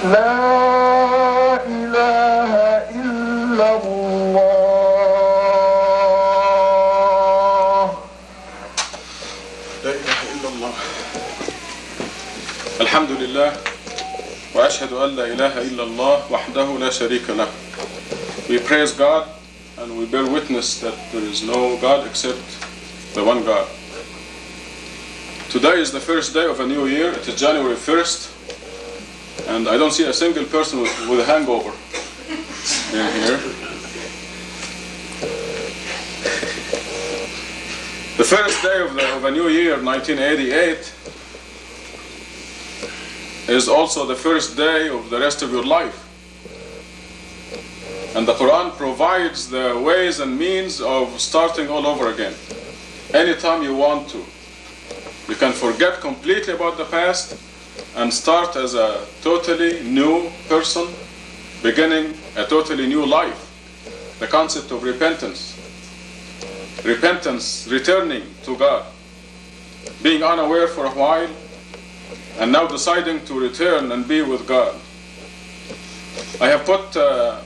لا إله إلا الله. لا إله إلا الله. الحمد لله وأشهد أن لا إله إلا الله وحده لا شريك له. We praise God and we bear witness that there is no God except the one God. Today is the first day of a new year. It is January 1st. And I don't see a single person with a hangover in here. The first day of a new year, 1988, is also the first day of the rest of your life. And the Quran provides the ways and means of starting all over again. Anytime you want to. You can forget completely about the past and start as a totally new person, beginning a totally new life. The concept of repentance. Repentance, returning to God. Being unaware for a while, and now deciding to return and be with God. I have put the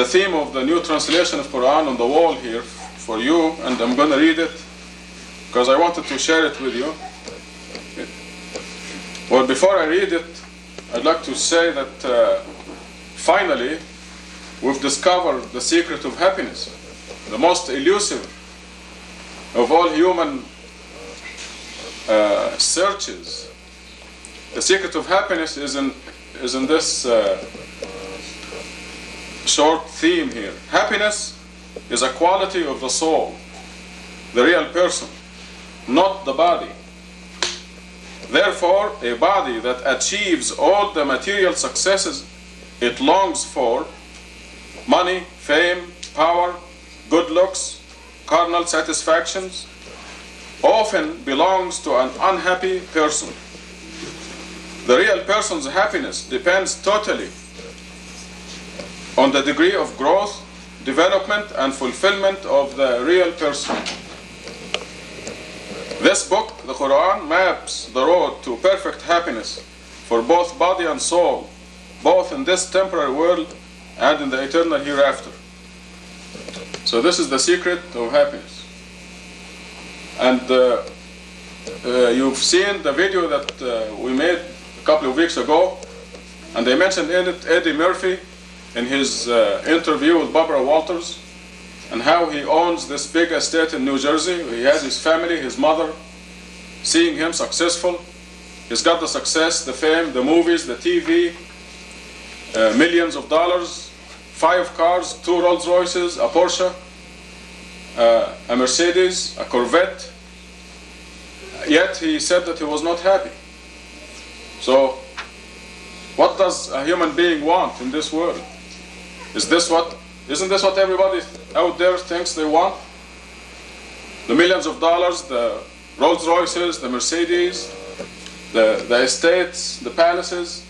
theme of the new translation of Quran on the wall here for you, and I'm going to read it because I wanted to share it with you. Well, before I read it, I'd like to say that finally we've discovered the secret of happiness, the most elusive of all human searches. The secret of happiness is in this short theme here. Happiness is a quality of the soul, the real person, not the body. Therefore, a body that achieves all the material successes it longs for, money, fame, power, good looks, carnal satisfactions, often belongs to an unhappy person. The real person's happiness depends totally on the degree of growth, development, and fulfillment of the real person. This book, the Quran, maps the road to perfect happiness for both body and soul, both in this temporary world and in the eternal hereafter. So this is the secret of happiness. And you've seen the video that we made a couple of weeks ago, and they mentioned in it Eddie Murphy in his interview with Barbara Walters, and how he owns this big estate in New Jersey. He has his family, his mother, seeing him successful. He's got the success, the fame, the movies, the TV, millions of dollars, 5 cars, 2 Rolls Royces, a Porsche, a Mercedes, a Corvette. Yet he said that he was not happy. So, what does a human being want in this world? Isn't this what everybody out there thinks they want? The millions of dollars, the Rolls Royces, the Mercedes, the estates, the palaces,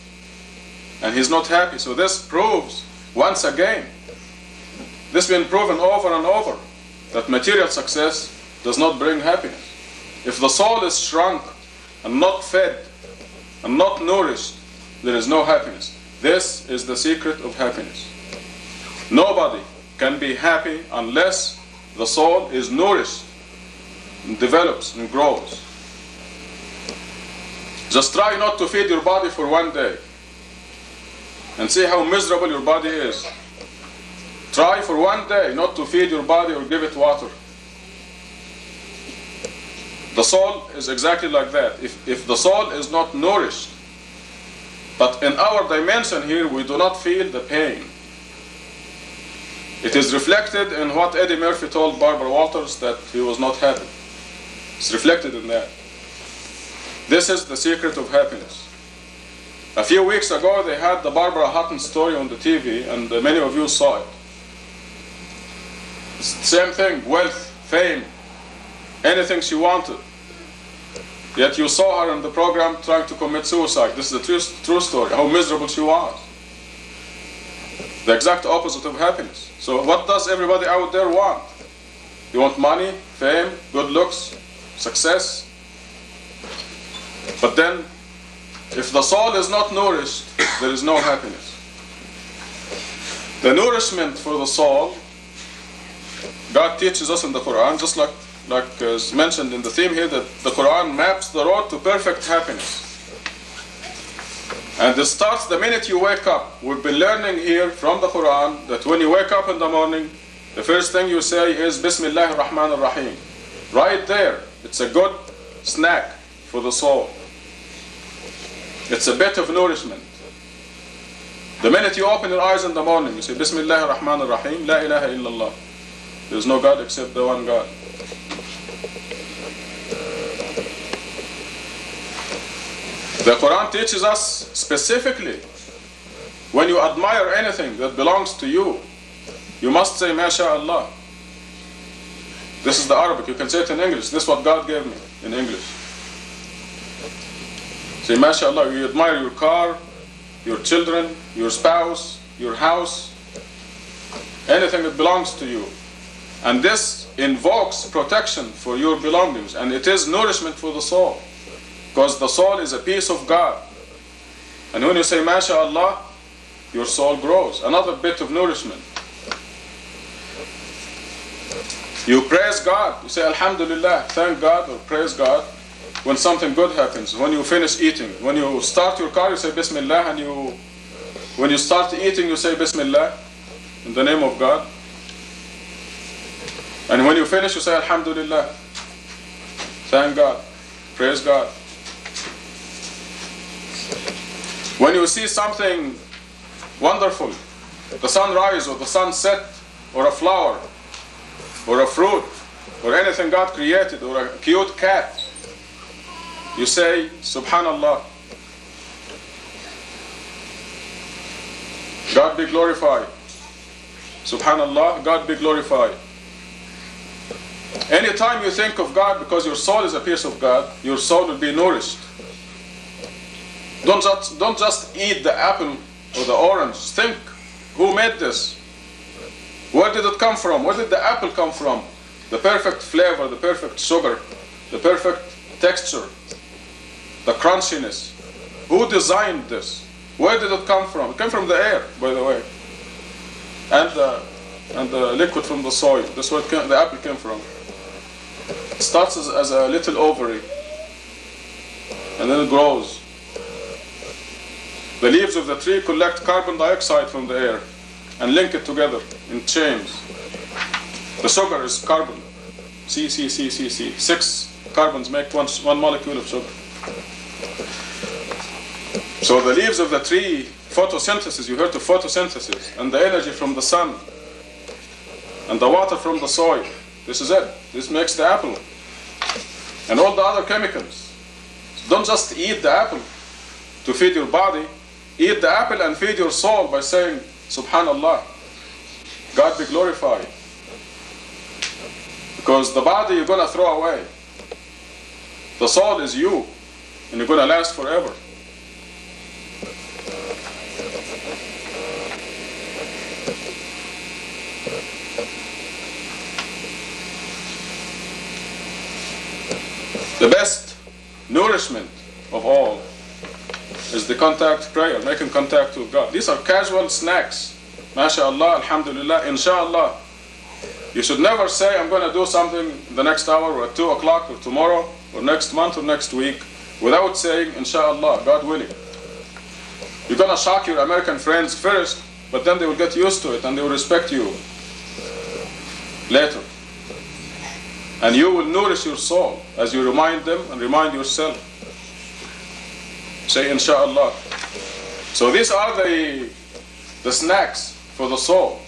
and he's not happy. So this proves, once again, this has been proven over and over, that material success does not bring happiness. If the soul is shrunk and not fed and not nourished, there is no happiness. This is the secret of happiness. Nobody can be happy unless the soul is nourished and develops and grows. Just try not to feed your body for one day and see how miserable your body is. Try for one day not to feed your body or give it water. The soul is exactly like that. If the soul is not nourished, but in our dimension here we do not feel the pain. It is reflected in what Eddie Murphy told Barbara Walters, that he was not happy. It's reflected in that. This is the secret of happiness. A few weeks ago they had the Barbara Hutton story on the TV, and many of you saw it. It's the same thing, wealth, fame, anything she wanted. Yet you saw her in the program trying to commit suicide. This is a true story, how miserable she was. The exact opposite of happiness. So what does everybody out there want? You want money, fame, good looks, success. But then, if the soul is not nourished, there is no happiness. The nourishment for the soul, God teaches us in the Quran, just like is mentioned in the theme here, that the Quran maps the road to perfect happiness. And it starts the minute you wake up. We've been learning here from the Quran that when you wake up in the morning, the first thing you say is Bismillah ar-Rahman ar-Rahim. Right there, it's a good snack for the soul. It's a bit of nourishment. The minute you open your eyes in the morning, you say Bismillah ar-Rahman ar-Rahim, La ilaha illallah. There is no God except the one God. The Quran teaches us specifically, when you admire anything that belongs to you, you must say MashaAllah. This is the Arabic, you can say it in English. This is what God gave me in English. Say MashaAllah, you admire your car, your children, your spouse, your house, anything that belongs to you. And this invokes protection for your belongings, and it is nourishment for the soul. Because the soul is a piece of God. And when you say MashaAllah, your soul grows. Another bit of nourishment. You praise God. You say Alhamdulillah, thank God or praise God when something good happens. When you finish eating. When you start your car, you say Bismillah. And when you start eating, you say Bismillah in the name of God. And when you finish, you say Alhamdulillah. Thank God. Praise God. When you see something wonderful, the sunrise or the sunset, or a flower, or a fruit, or anything God created, or a cute cat, you say, Subhanallah. God be glorified. Subhanallah, God be glorified. Anytime you think of God, because your soul is a piece of God, your soul will be nourished. Don't just eat the apple or the orange. Think, who made this? Where did it come from? Where did the apple come from? The perfect flavor, the perfect sugar, the perfect texture, the crunchiness. Who designed this? Where did it come from? It came from the air, by the way. And the liquid from the soil. That's where the apple came from. It starts as a little ovary, and then it grows. The leaves of the tree collect carbon dioxide from the air and link it together in chains. The sugar is carbon. C. 6 carbons make one molecule of sugar. So the leaves of the tree, photosynthesis, you heard of photosynthesis, and the energy from the sun, and the water from the soil. This is it. This makes the apple. And all the other chemicals. So don't just eat the apple to feed your body. Eat the apple and feed your soul by saying, Subhanallah, God be glorified. Because the body you're going to throw away. The soul is you, and you're going to last forever. The best nourishment of all is the contact prayer, making contact with God. These are casual snacks. MashaAllah, Alhamdulillah, Inshallah. You should never say, I'm going to do something the next hour or at 2 o'clock or tomorrow or next month or next week without saying, Inshallah, God willing. You're going to shock your American friends first, but then they will get used to it and they will respect you later. And you will nourish your soul as you remind them and remind yourself. Say Inshallah. So these are the snacks for the soul.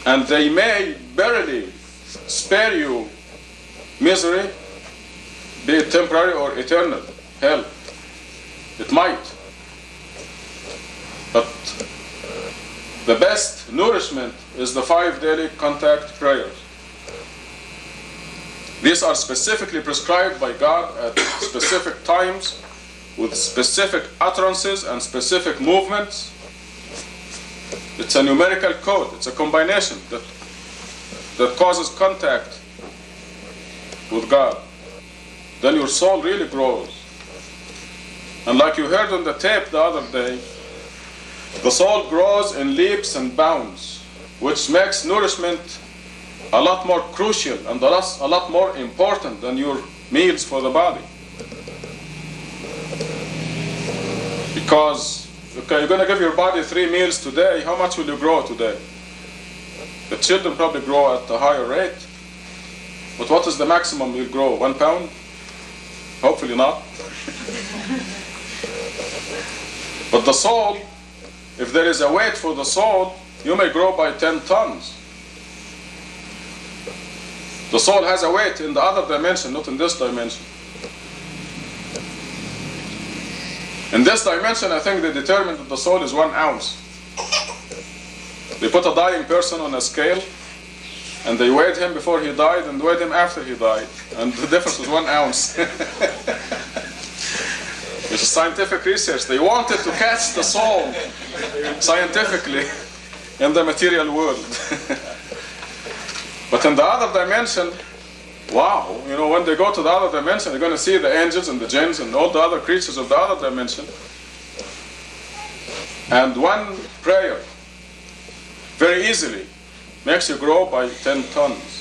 And they may barely spare you misery, be it temporary or eternal hell. It might. But the best nourishment is the 5 daily contact prayers. These are specifically prescribed by God at specific times, with specific utterances and specific movements. It's a numerical code. It's a combination that causes contact with God. Then your soul really grows. And like you heard on the tape the other day, the soul grows in leaps and bounds, which makes nourishment a lot more crucial and a lot more important than your meals for the body. Because, okay, you're going to give your body 3 meals today, how much will you grow today? The children probably grow at a higher rate. But what is the maximum you'll grow? 1 pound? Hopefully not. But the soul, if there is a weight for the soul, you may grow by 10 tons. The soul has a weight in the other dimension, not in this dimension. In this dimension, I think they determined that the soul is 1 ounce. They put a dying person on a scale, and they weighed him before he died and weighed him after he died. And the difference was 1 ounce. It's a scientific research. They wanted to catch the soul scientifically in the material world. But in the other dimension, wow, you know, when they go to the other dimension, they're going to see the angels and the jinns and all the other creatures of the other dimension. And 1 prayer very easily makes you grow by 10 tons.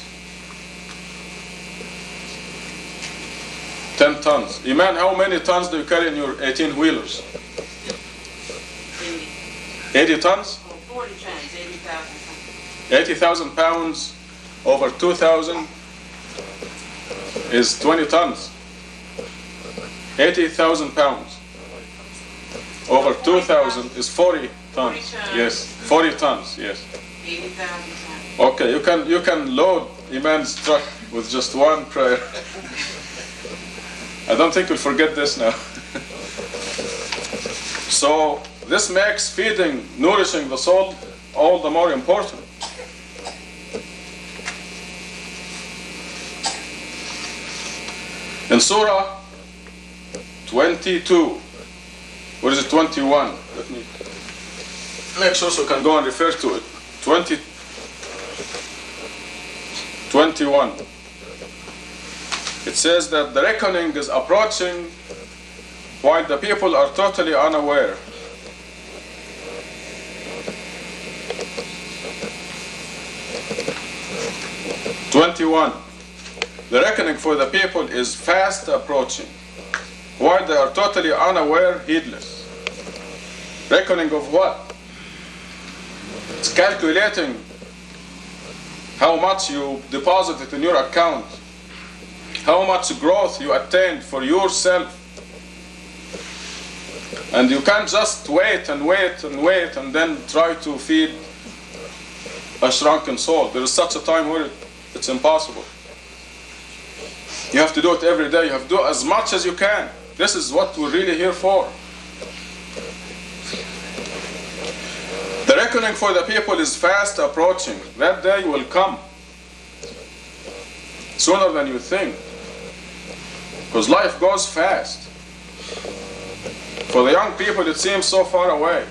10 tons. Iman, how many tons do you carry in your 18-wheelers? 80 tons? 40 tons, 80,000. 80,000 pounds over 2,000 is 20 tons. 80,000 pounds over 2,000 is 40 tons. 40 tons. Yes, 40 tons, yes. 80,000 tons. Okay, you can load Iman's truck with just 1 prayer. I don't think you'll forget this now. So this makes feeding, nourishing the soul all the more important. In Surah 22, what is it, 21? Let me make sure so I can go and refer to it. 21. It says that the reckoning is approaching while the people are totally unaware. The reckoning for the people is fast approaching, while they are totally unaware, heedless. Reckoning of what? It's calculating how much you deposited in your account, how much growth you attained for yourself. And you can't just wait and wait and wait and then try to feed a shrunken soul. There is such a time where it's impossible. You have to do it every day. You have to do as much as you can. This is what we're really here for. The reckoning for the people is fast approaching. That day will come sooner than you think, because life goes fast. For the young people, it seems so far away.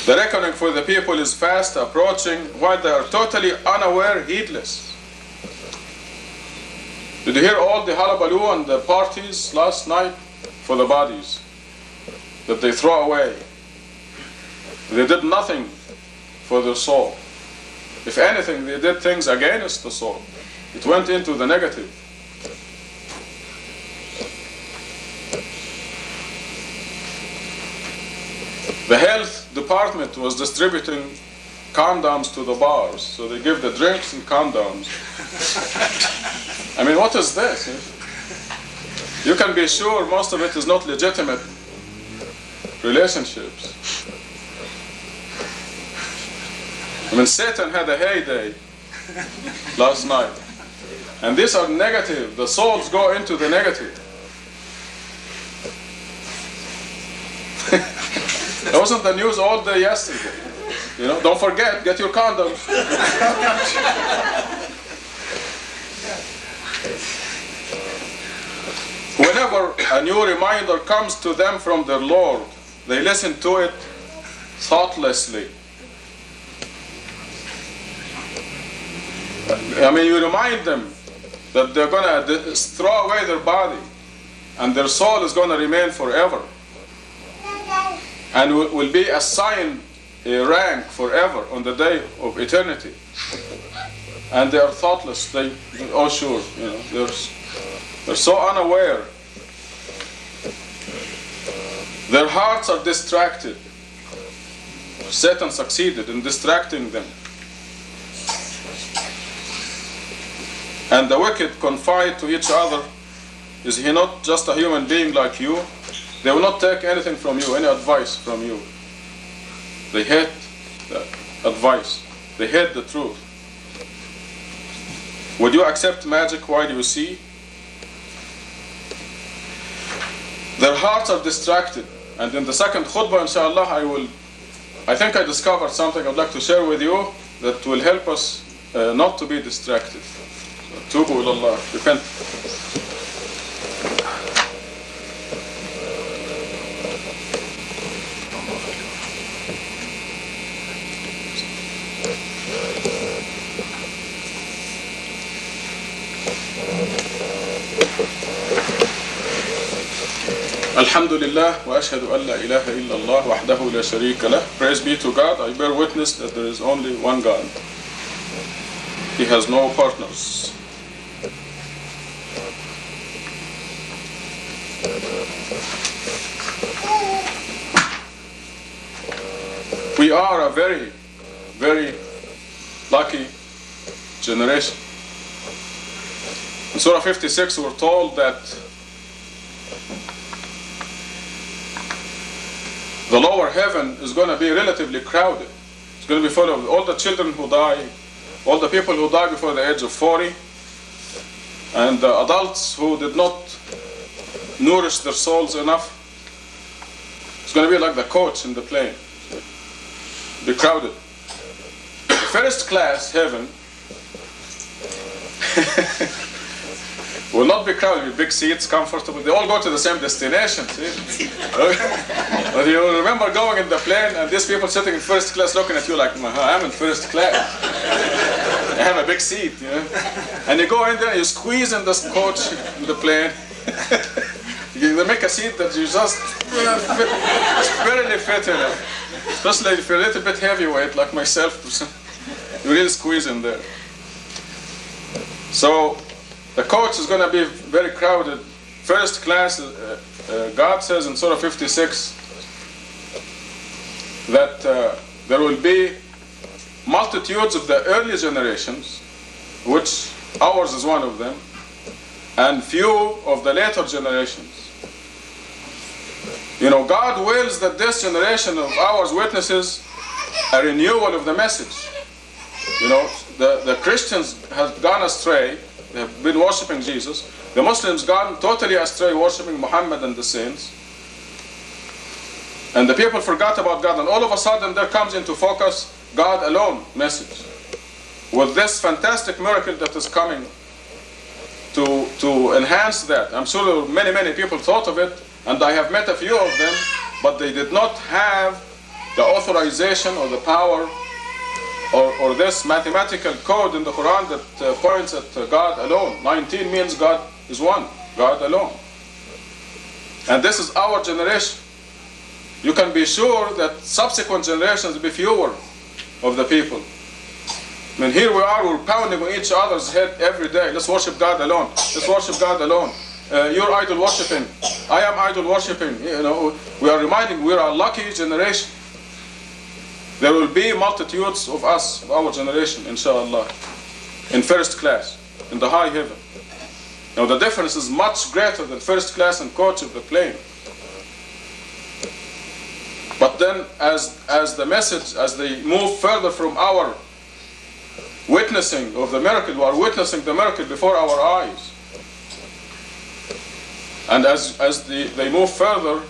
The reckoning for the people is fast approaching while they are totally unaware, heedless. Did you hear all the hullabaloo and the parties last night for the bodies that they throw away? They did nothing for their soul. If anything, they did things against the soul. It went into the negative. The health department was distributing condoms to the bars, so they give the drinks and condoms. I mean, what is this? You can be sure most of it is not legitimate relationships. I mean, Satan had a heyday last night. And these are negative. The souls go into the negative. That wasn't the news all day yesterday. You know, don't forget, get your condoms. Whenever a new reminder comes to them from their Lord, they listen to it thoughtlessly. I mean, you remind them that they're going to throw away their body and their soul is going to remain forever and will be assigned a rank forever on the day of eternity. And they are thoughtless. Oh sure, they're so unaware. Their hearts are distracted. Satan succeeded in distracting them. And the wicked confide to each other, is he not just a human being like you? They will not take anything from you, any advice from you. They hate the advice. They hate the truth. Would you accept magic while you see? Their hearts are distracted. And in the second khutbah, inshallah, I think I discovered something I'd like to share with you that will help us not to be distracted. Tubu ilallah, repent. Alhamdulillah wa ashhadu an la ilaha illallah wahdahu la sharika lah. Praise be to God. I bear witness that there is only one God. He has no partners. We are a very, very lucky generation. In Surah 56 we're told that the lower heaven is going to be relatively crowded. It's going to be full of all the children who die, all the people who die before the age of 40, and the adults who did not nourish their souls enough. It's going to be like the coach in the plane. Be crowded. First class heaven will not be crowded with big seats, comfortable. They all go to the same destination. See? But you remember going in the plane and these people sitting in first class looking at you like, I'm in first class. I have a big seat, And you go in there and you squeeze in this coach in the plane. They make a seat that you just barely fit in it. Especially if you're a little bit heavyweight like myself. You really squeeze in there. So the coach is going to be very crowded. First class, God says in Surah 56 that there will be multitudes of the early generations, which ours is one of them, and few of the later generations. God wills that this generation of ours witnesses a renewal of the message. The Christians have gone astray. They have been worshipping Jesus. The Muslims gone totally astray, worshipping Muhammad and the saints. And the people forgot about God. And all of a sudden there comes into focus God alone message. With this fantastic miracle that is coming to enhance that. I'm sure many, many people thought of it. And I have met a few of them. But they did not have the authorization or the power or this mathematical code in the Quran that points at God alone. 19 means God is one, God alone. And this is our generation. You can be sure that subsequent generations will be fewer of the people. I mean, here we are, we're pounding on each other's head every day. Let's worship God alone. Let's worship God alone. You're idol worshipping. I am idol worshipping. We are reminding we are a lucky generation. There will be multitudes of us, of our generation, inshallah, in first class, in the high heaven. Now the difference is much greater than first class and coach of the plane. But then as the message, as they move further from our witnessing of the miracle, we are witnessing the miracle before our eyes. And as they move further,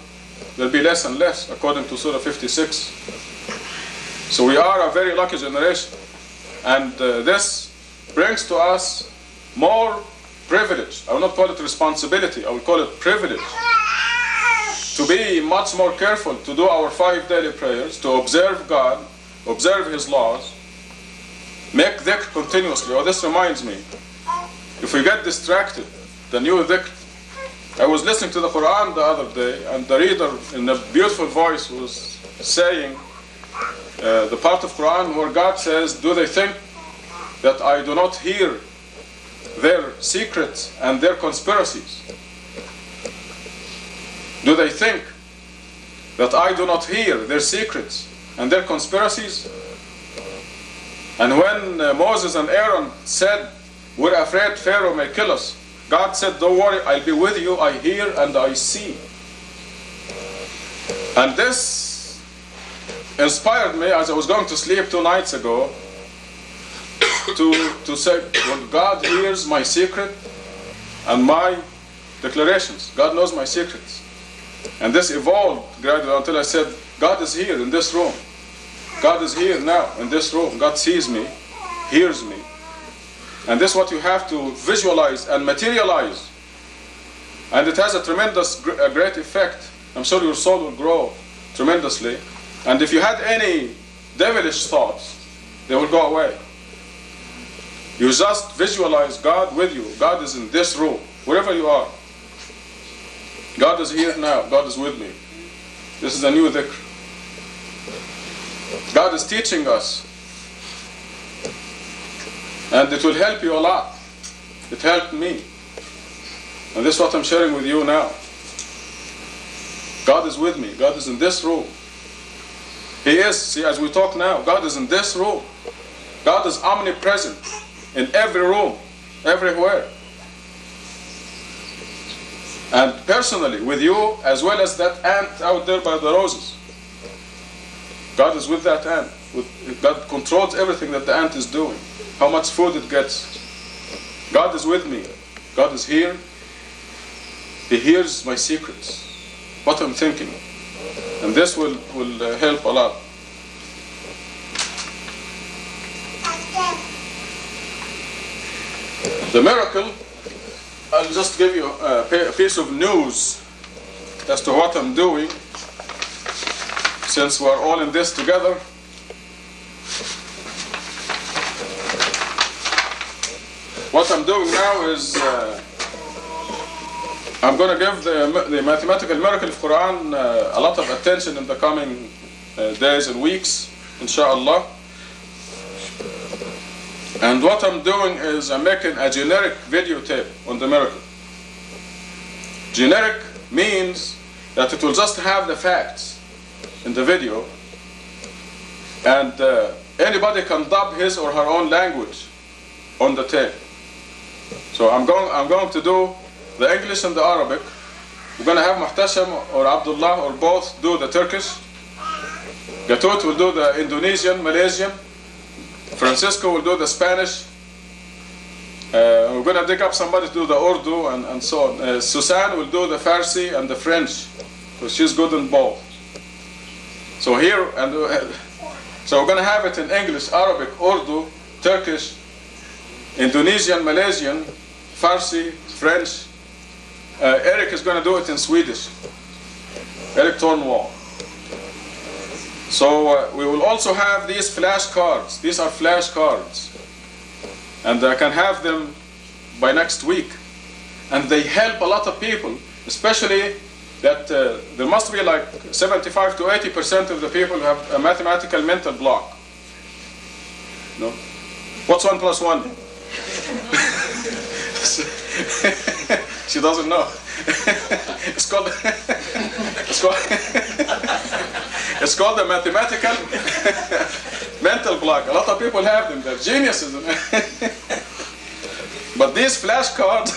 there will be less and less, according to Surah 56. So we are a very lucky generation. And this brings to us more privilege. I will not call it responsibility, I will call it privilege. To be much more careful, to do our 5 daily prayers, to observe God, observe His laws, Make dhikr continuously. Oh, this reminds me. If we get distracted, the new dhikr. I was listening to the Quran the other day, and the reader in a beautiful voice was saying the part of Quran where God says, do they think that I do not hear their secrets and their conspiracies? Do they think that I do not hear their secrets and their conspiracies? And when Moses and Aaron said, we're afraid Pharaoh may kill us, God said, don't worry, I'll be with you, I hear and I see. And this inspired me as I was going to sleep 2 nights ago to say, well, God hears my secret and my declarations. God knows my secrets. And this evolved gradually until I said, God is here in this room. God is here now in this room. God sees me, hears me. And this is what you have to visualize and materialize. And it has a tremendous, a great effect. I'm sure your soul will grow tremendously. And if you had any devilish thoughts, they will go away. You just visualize God with you. God is in this room, wherever you are. God is here now. God is with me. This is a new dhikr. God is teaching us. And it will help you a lot. It helped me. And this is what I'm sharing with you now. God is with me. God is in this room. He is. See, as we talk now, God is in this room. God is omnipresent in every room, everywhere. And personally, with you, as well as that ant out there by the roses. God is with that ant. God controls everything that the ant is doing. How much food it gets. God is with me. God is here. He hears my secrets, what I'm thinking. And this will help a lot. The miracle, I'll just give you a piece of news as to what I'm doing, since we're all in this together. What I'm doing now is I'm going to give the mathematical miracle of Quran a lot of attention in the coming days and weeks, inshallah. And what I'm doing is I'm making a generic videotape on the miracle. Generic means that it will just have the facts in the video, and anybody can dub his or her own language on the tape. So I'm going to do the English and the Arabic. We're going to have Muhtasham or Abdullah or both do the Turkish. Gatut will do the Indonesian, Malaysian. Francisco will do the Spanish. We're going to dig up somebody to do the Urdu and so on. Susan will do the Farsi and the French, because she's good in both. So here, so we're going to have it in English, Arabic, Urdu, Turkish, Indonesian, Malaysian, Farsi, French. Eric is going to do it in Swedish. Eric Tornwall. So we will also have these flashcards. These are flashcards. And I can have them by next week. And they help a lot of people, especially that there must be like 75 to 80% of the people who have a mathematical mental block. No? What's 1 plus 1? She doesn't know. It's called the mathematical mental block. A lot of people have them. They're geniuses. But these flashcards,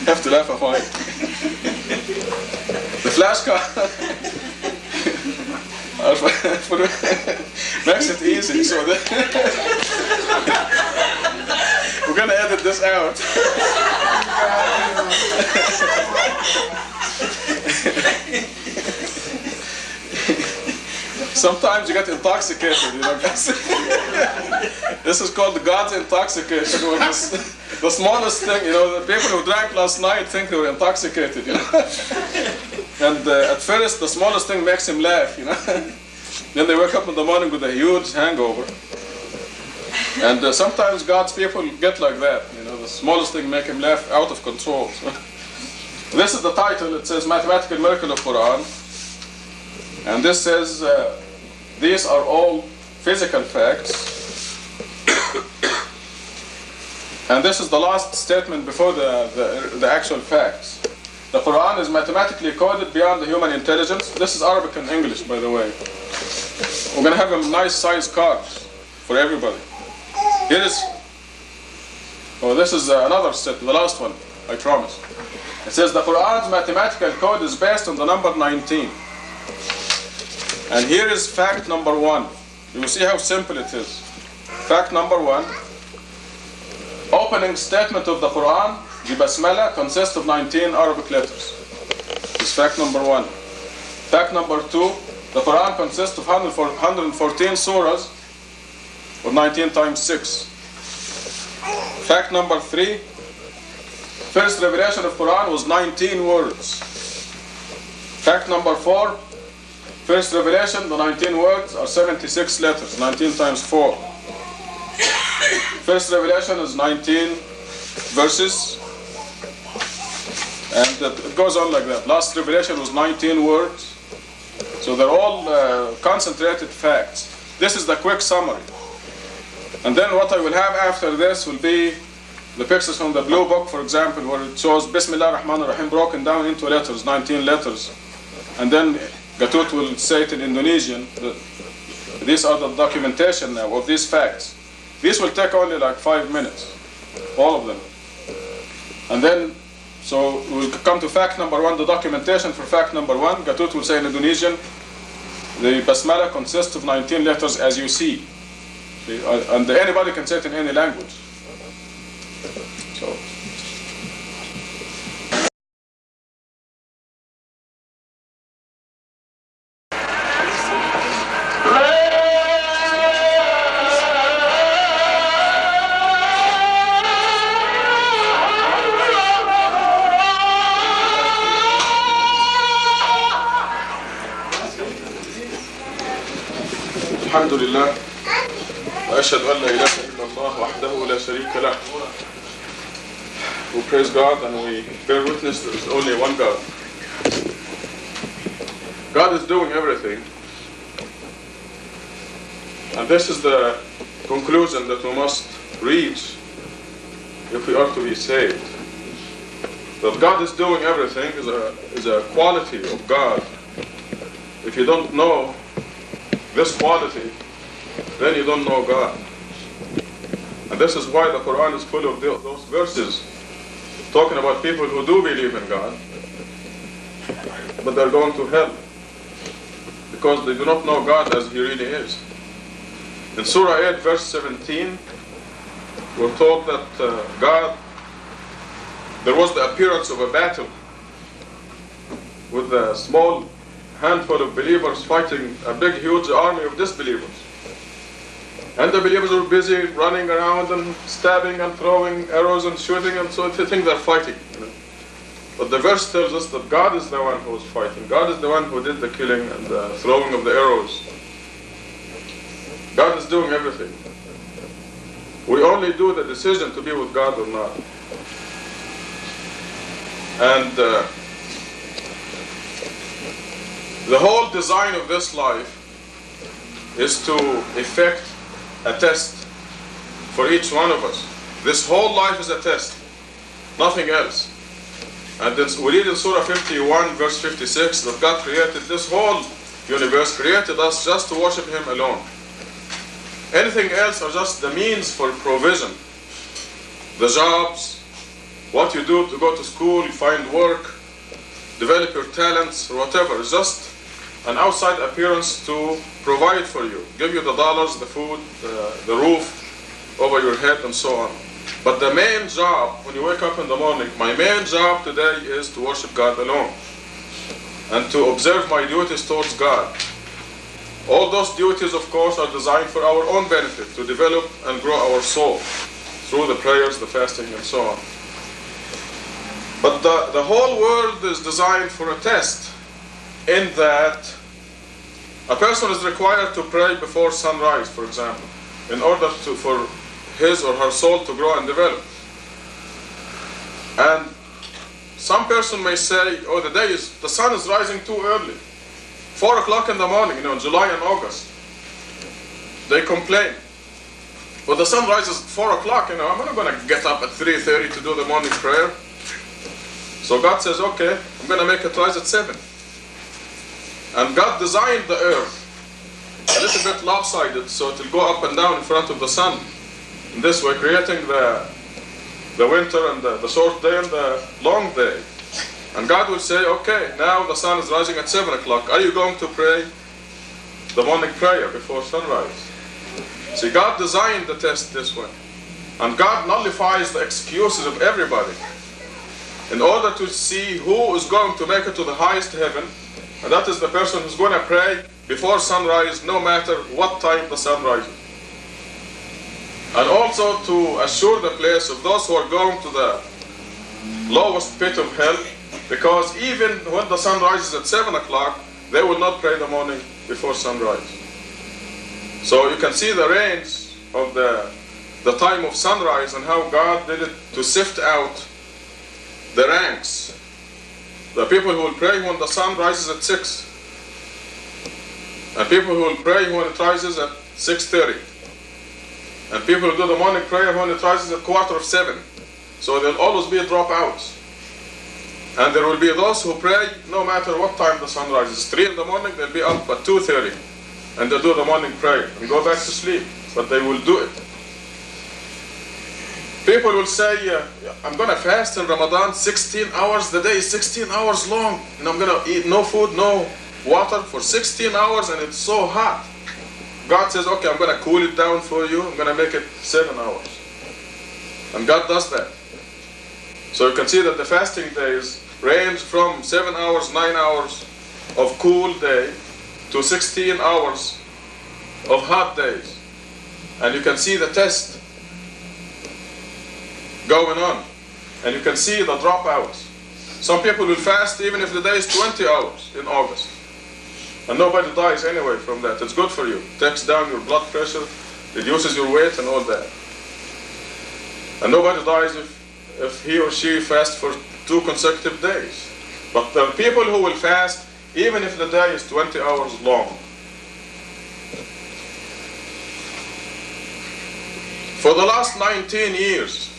have to laugh at it. The flashcard makes it easy, so that we're gonna edit this out. Sometimes you get intoxicated, you know. This is called God's intoxication. The smallest thing, the people who drank last night think they were intoxicated, And at first, the smallest thing makes him laugh, Then they wake up in the morning with a huge hangover. And sometimes God's people get like that, the smallest thing make him laugh out of control. This is the title. It says Mathematical Miracle of Quran. And this says, these are all physical facts. And this is the last statement before the actual facts. The Quran is mathematically coded beyond the human intelligence. This is Arabic and English, by the way. We're going to have a nice size cards for everybody. This is another statement, the last one, I promise. It says the Quran's mathematical code is based on the number 19. And here is fact number 1. You will see how simple it is. Fact number 1. Opening statement of the Quran, the Basmala, consists of 19 Arabic letters. This is fact number 1. Fact number 2. The Quran consists of 114 surahs, or 19 times 6. Fact number 3. First revelation of Quran was 19 words. Fact number 4. First revelation, the 19 words are 76 letters, 19 times 4. First revelation is 19 verses, and it goes on like that. Last revelation was 19 words. So they're all concentrated facts. This is the quick summary. And then what I will have after this will be the pictures from the Blue Book, for example, where it shows Bismillah ar-Rahman ar-Rahim broken down into letters, 19 letters. And then Gatut will say it in Indonesian. These are the documentation now of these facts. These will take only like 5 minutes, all of them. And then, so we'll come to fact number 1, the documentation for fact number 1. Gatut will say in Indonesian, the Basmala consists of 19 letters as you see. And anybody can say it in any language. So. الحمد لله وأشهد أن لا إله إلا الله وحده لا شريك له. We praise God and we bear witness there is only one God. God is doing everything. And this is the conclusion that we must reach if we are to be saved. That God is doing everything is a quality of God. If you don't know this quality, then you don't know God. And this is why the Quran is full of those verses talking about people who do believe in God, but they're going to hell because they do not know God as He really is. In Surah 8, verse 17, we're told that there was the appearance of a battle with a small handful of believers fighting a big, huge army of disbelievers. And the believers were busy running around and stabbing and throwing arrows and shooting, and so they think they're fighting. But the verse tells us that God is the one who is fighting. God is the one who did the killing and the throwing of the arrows. God is doing everything. We only do the decision to be with God or not. And the whole design of this life is to effect a test for each one of us. This whole life is a test, nothing else. And then we read in Surah 51, verse 56, that God created this whole universe, created us just to worship Him alone. Anything else are just the means for provision. The jobs, what you do to go to school, find work, develop your talents, or whatever, is just an outside appearance to provide for you, give you the dollars, the food, the roof over your head, and so on. But the main job, when you wake up in the morning, my main job today is to worship God alone and to observe my duties towards God. All those duties, of course, are designed for our own benefit, to develop and grow our soul. through the prayers, the fasting, and so on. But the whole world is designed for a test, in that a person is required to pray before sunrise, for example, in order for his or her soul to grow and develop. And some person may say, oh, the sun is rising too early. 4 o'clock in the morning, in July and August. They complain. But the sun rises at 4 o'clock, I'm not going to get up at 3:30 to do the morning prayer. So God says, okay, I'm going to make it rise at 7. And God designed the earth a little bit lopsided, so it will go up and down in front of the sun. In this way, creating the winter and the short day and the long day. And God will say, okay, now the sun is rising at 7 o'clock. Are you going to pray the morning prayer before sunrise? See, God designed the test this way. And God nullifies the excuses of everybody in order to see who is going to make it to the highest heaven. And that is the person who's going to pray before sunrise, no matter what time the sun rises. And also to assure the place of those who are going to the lowest pit of hell, because even when the sun rises at 7 o'clock, they will not pray the morning before sunrise. So you can see the range of the time of sunrise and how God did it to sift out the ranks. The people who will pray when the sun rises at 6, and people who will pray when it rises at 6:30, and people who do the morning prayer when it rises at 6:45. So there will always be dropouts. And there will be those who pray no matter what time the sun rises. 3 in the morning, they'll be up at 2:30, and they'll do the morning prayer and go back to sleep, but they will do it. People will say, I'm going to fast in Ramadan 16 hours. The day is 16 hours long, and I'm going to eat no food, no water for 16 hours, and it's so hot. God says, okay, I'm going to cool it down for you. I'm going to make it 7 hours. And God does that. So you can see that the fasting days range from 7 hours, 9 hours of cool day to 16 hours of hot days. And you can see the test going on. And you can see the dropouts. Some people will fast even if the day is 20 hours in August. And nobody dies anyway from that. It's good for you. It takes down your blood pressure, reduces your weight and all that. And nobody dies if he or she fasts for 2 consecutive days. But there are people who will fast even if the day is 20 hours long. For the last 19 years,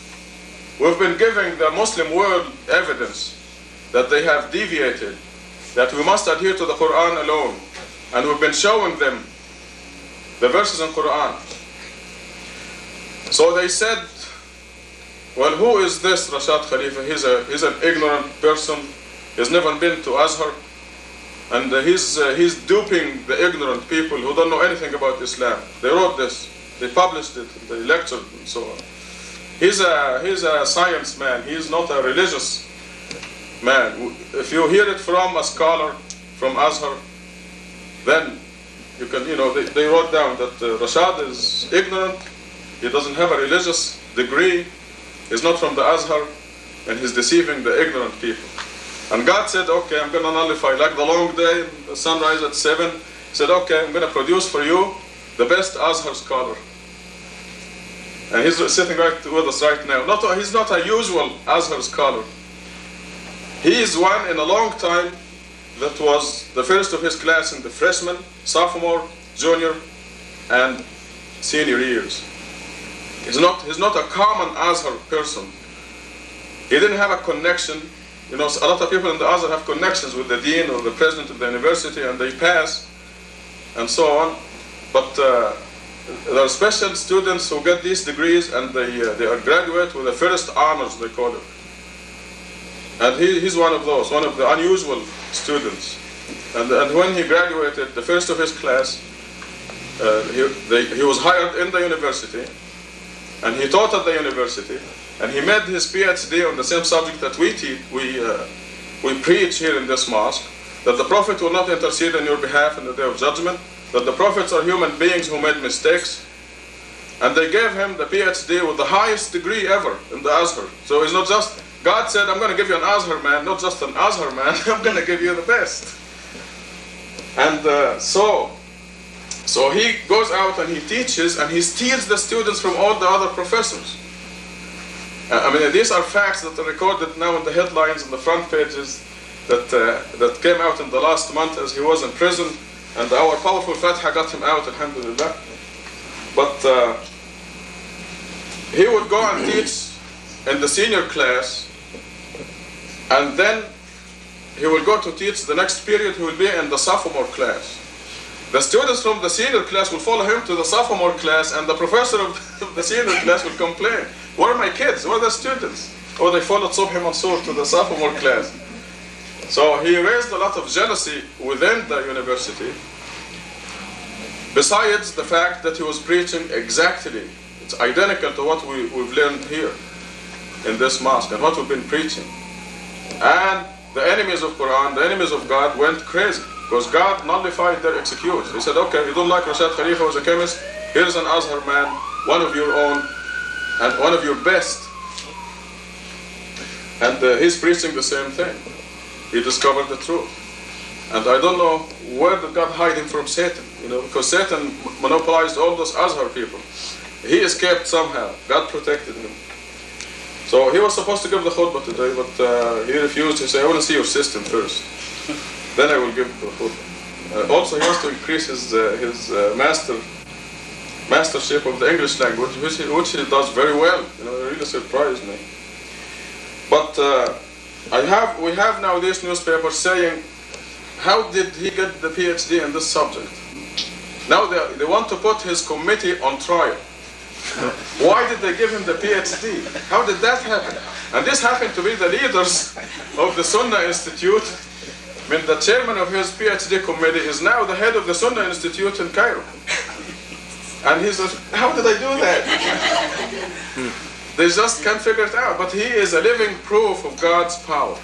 we've been giving the Muslim world evidence that they have deviated, that we must adhere to the Quran alone. And we've been showing them the verses in Quran. So they said, well, who is this Rashad Khalifa? He's an ignorant person. He's never been to Azhar. And he's duping the ignorant people who don't know anything about Islam. They wrote this. They published it. They lectured and so on. He's a science man. He's not a religious man. If you hear it from a scholar from Azhar, then you can, they wrote down that Rashad is ignorant. He doesn't have a religious degree. He's not from the Azhar, and he's deceiving the ignorant people. And God said, okay, I'm going to nullify, like the long day, the sunrise at 7. He said, okay, I'm going to produce for you the best Azhar scholar. And he's sitting right with us right now. He's not a usual Azhar scholar. He is one in a long time that was the first of his class in the freshman, sophomore, junior, and senior years. He's not a common Azhar person. He didn't have a connection. A lot of people in the Azhar have connections with the dean or the president of the university, and they pass, and so on. But there are special students who get these degrees, and they are graduate with the first honors, they call it. And he's one of those, one of the unusual students. And when he graduated, the first of his class, he was hired in the university, and he taught at the university, and he made his PhD on the same subject that we preach here in this mosque, that the Prophet will not intercede on your behalf in the Day of Judgment, that the prophets are human beings who made mistakes, And they gave him the PhD with the highest degree ever in the Azhar. So it's not just, God said, I'm going to give you an Azhar man, not just an Azhar man, I'm going to give you the best. And so he goes out and he teaches, and he steals the students from all the other professors. I mean, these are facts that are recorded now in the headlines and the front pages that came out in the last month as he was in prison, and our powerful Fatha got him out, alhamdulillah. But he would go and teach in the senior class, and then he will go to teach the next period. He will be in the sophomore class. The students from the senior class will follow him to the sophomore class, and the professor of the senior class will complain, where are my kids? Where are the students? Oh, they followed Subhi Mansour to the sophomore class. So he raised a lot of jealousy within the university, besides the fact that he was preaching exactly, it's identical to what we've learned here in this mosque and what we've been preaching. And the enemies of Quran, the enemies of God went crazy because God nullified their excuse. He said, okay, you don't like Rashad Khalifa was a chemist, here's an Azhar man, one of your own and one of your best. And he's preaching the same thing. He discovered the truth. And I don't know where did God hide him from Satan, because Satan monopolized all those Azhar people. He escaped somehow. God protected him. So he was supposed to give the khutbah today, but he refused. He said, I want to see your system first. Then I will give the khutbah. Also, he wants to increase his mastership of the English language, which he does very well. It really surprised me. But we have now this newspaper saying, how did he get the PhD in this subject? Now they want to put his committee on trial. Why did they give him the PhD? How did that happen? And this happened to be the leaders of the Sunnah Institute. I mean, the chairman of his PhD committee is now the head of the Sunnah Institute in Cairo. And he says, how did I do that? They just can't figure it out. But he is a living proof of God's power.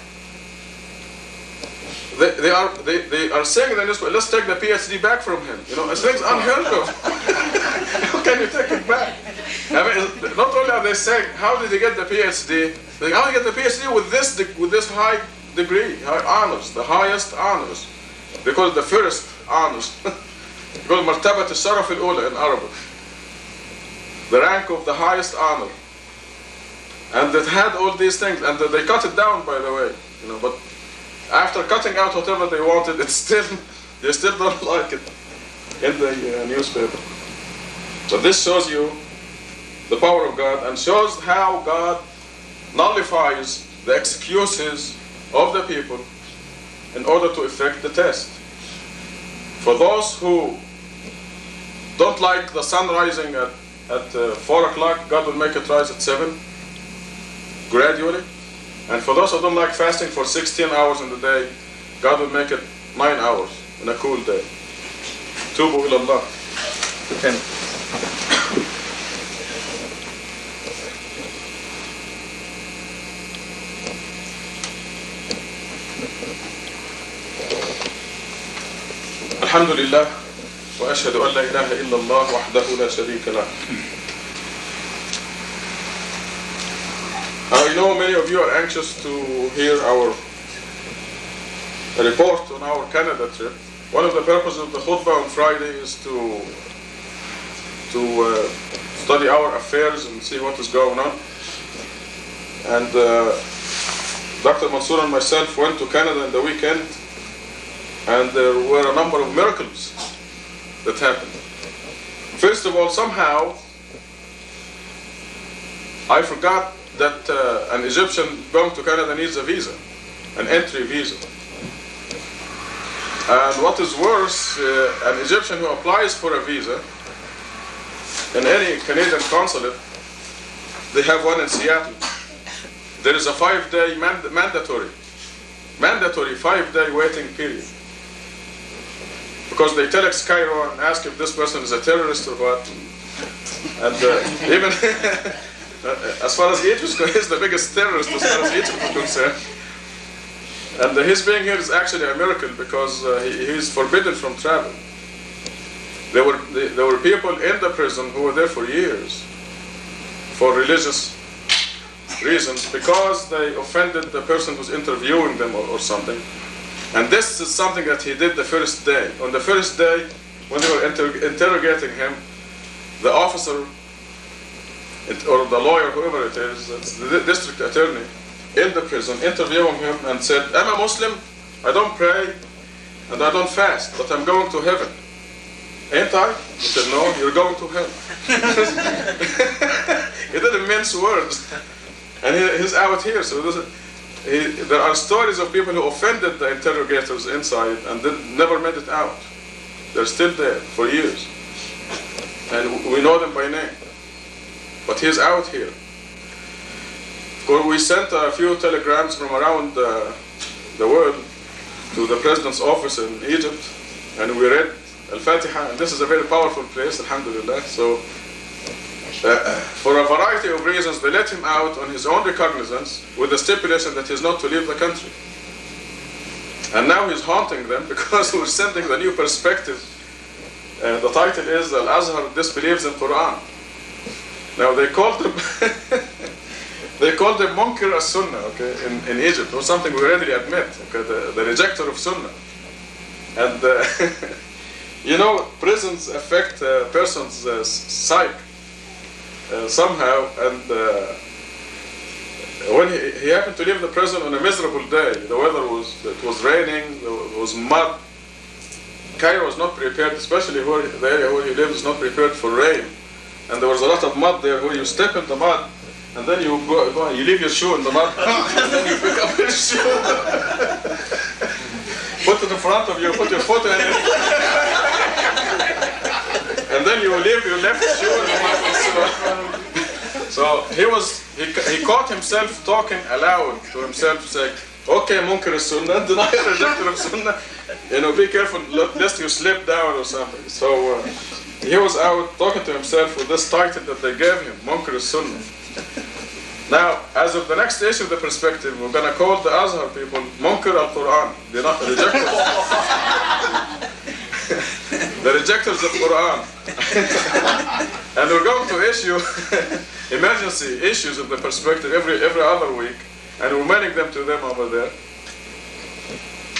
They are saying that let's take the PhD back from him. It's things unheard of. How can you take it back? I mean, not only are they saying, how did he get the PhD? How did he get the PhD with this high degree, high honors, the highest honors? They call it the first honors. They call it Martabat al-Sharaf al-Ula in Arabic. The rank of the highest honor. And it had all these things, and they cut it down, by the way. But after cutting out whatever they wanted, they still don't like it in the newspaper. So this shows you the power of God and shows how God nullifies the excuses of the people in order to effect the test. For those who don't like the sun rising at 4 o'clock, God will make it rise at 7, gradually. And for those who don't like fasting for 16 hours in the day, God will make it 9 hours in a cool day. Tubu ilallah. Repent. Alhamdulillah, wa ashhadu an la ilaha illallah wahdahu la sharika lah. I know many of you are anxious to hear our report on our Canada trip. One of the purposes of the khutbah on Friday is to study our affairs and see what is going on. And Dr. Mansour and myself went to Canada in the weekend, and there were a number of miracles that happened. First of all, somehow I forgot that an Egyptian going to Canada needs a visa, an entry visa. And what is worse, an Egyptian who applies for a visa in any Canadian consulate, they have one in Seattle. There is a 5-day mandatory 5-day waiting period. Because they telex Cairo and ask if this person is a terrorist or what. And even as far as Egypt is concerned, he's the biggest terrorist as far as Egypt is concerned. And his being here is actually a miracle because he is forbidden from travel. There were people in the prison who were there for years for religious reasons because they offended the person who's interviewing them or something. And this is something that he did the first day. On the first day, when they were interrogating him, the officer or the lawyer, whoever it is, it's the district attorney in the prison, interviewing him and said, I'm a Muslim, I don't pray, and I don't fast, but I'm going to heaven. Ain't I? He said, no, you're going to hell. He didn't mince words. And he's out here, so there are stories of people who offended the interrogators inside and never made it out. They're still there for years. And we know them by name. But he's out here. Of course, we sent a few telegrams from around the world to the president's office in Egypt, and we read Al-Fatiha, and this is a very powerful place, alhamdulillah. So, for a variety of reasons, they let him out on his own recognizance with the stipulation that he's not to leave the country. And now he's haunting them because we're sending the new perspective. The title is Al-Azhar Disbelieves in Quran. Now they called them Munkir as-Sunnah, okay, in Egypt, or something we readily admit, okay, the rejecter of Sunnah. And you know, prisons affect a person's psyche somehow, and when he happened to leave the prison on a miserable day, the weather was raining, there was mud. Cairo was not prepared, especially the area where he lives is not prepared for rain. And there was a lot of mud there where you step in the mud, and then you go you leave your shoe in the mud, and then you pick up your shoe, put it in front of you, put your foot in it, and then you leave your left shoe in the mud. So he caught himself talking aloud to himself, saying, okay, Munkar as-Sunnah, deny rejecter of Sunnah, be careful lest you slip down or something. So he was out talking to himself with this title that they gave him, Munkar as-Sunnah. Now, as of the next issue of the perspective, we're going to call the Azhar people Munkar al-Quran. They're not the rejectors. The rejectors of Quran. And we're going to issue emergency issues of the perspective every other week, and we're mailing them to them over there.